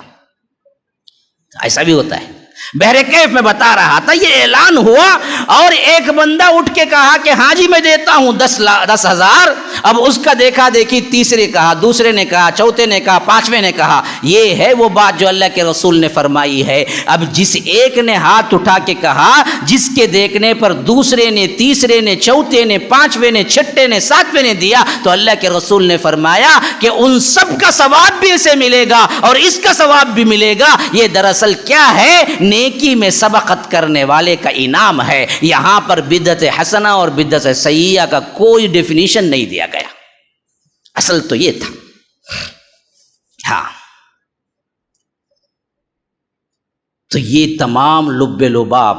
ایسا بھی ہوتا ہے۔ بہرکیف میں بتا رہا تھا، یہ اعلان ہوا اور ایک بندہ اٹھ کے کہا کہ ہاں جی میں دیتا ہوں 10,000۔ اب اس کا دیکھا دیکھی تیسرے کہا، دوسرے نے کہا، چوتھے نے کہا، پانچویں نے کہا۔ یہ ہے وہ بات جو اللہ کے رسول نے فرمائی ہے۔ اب جس ایک نے ہاتھ اٹھا کے کہا، جس کے دیکھنے پر دوسرے نے، تیسرے نے، چوتھے نے، پانچویں نے، چھٹے نے، ساتویں نے دیا، تو اللہ کے رسول نے فرمایا کہ ان سب کا ثواب بھی اسے ملے گا اور اس کا ثواب بھی ملے گا۔ یہ دراصل کیا ہے، نیکی میں سبقت کرنے والے کا انعام ہے۔ یہاں پر بدعت حسنہ اور بدعت سیئہ کا کوئی ڈیفینیشن نہیں دیا گیا، اصل تو یہ تھا۔ ہاں تو یہ تمام لب لباب،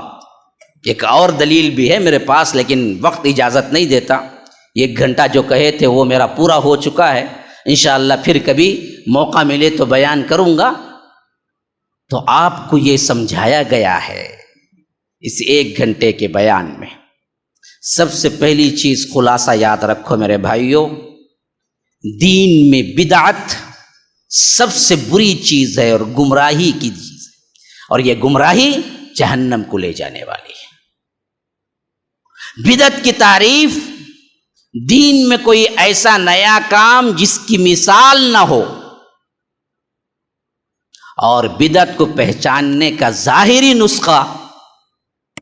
ایک اور دلیل بھی ہے میرے پاس لیکن وقت اجازت نہیں دیتا، 1 گھنٹہ جو کہے تھے وہ میرا پورا ہو چکا ہے، انشاءاللہ پھر کبھی موقع ملے تو بیان کروں گا۔ تو آپ کو یہ سمجھایا گیا ہے اس 1 گھنٹے کے بیان میں۔ سب سے پہلی چیز خلاصہ یاد رکھو میرے بھائیوں، دین میں بدعت سب سے بری چیز ہے اور گمراہی کی چیز ہے، اور یہ گمراہی جہنم کو لے جانے والی ہے۔ بدعت کی تعریف، دین میں کوئی ایسا نیا کام جس کی مثال نہ ہو، اور بدعت کو پہچاننے کا ظاہری نسخہ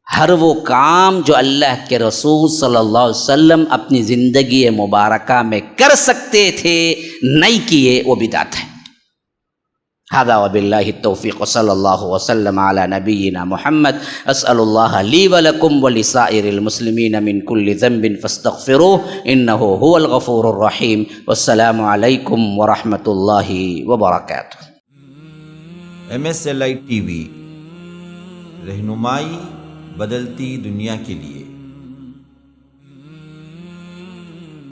ہر وہ کام جو اللہ کے رسول صلی اللہ علیہ وسلم اپنی زندگی مبارکہ میں کر سکتے تھے نہیں کیے، وہ بدعت ہے۔ هذا وباللہ التوفیق، صلی اللہ وسلم علی نبینا محمد۔ اسأل اللہ لی ولکم ولسائر المسلمین من کل ذنب فاستغفروه انہ هو الغفور الرحیم۔ والسلام علیکم ورحمۃ اللہ وبرکاتہ۔ MSLI TV، رہنمائی بدلتی دنیا کے لیے۔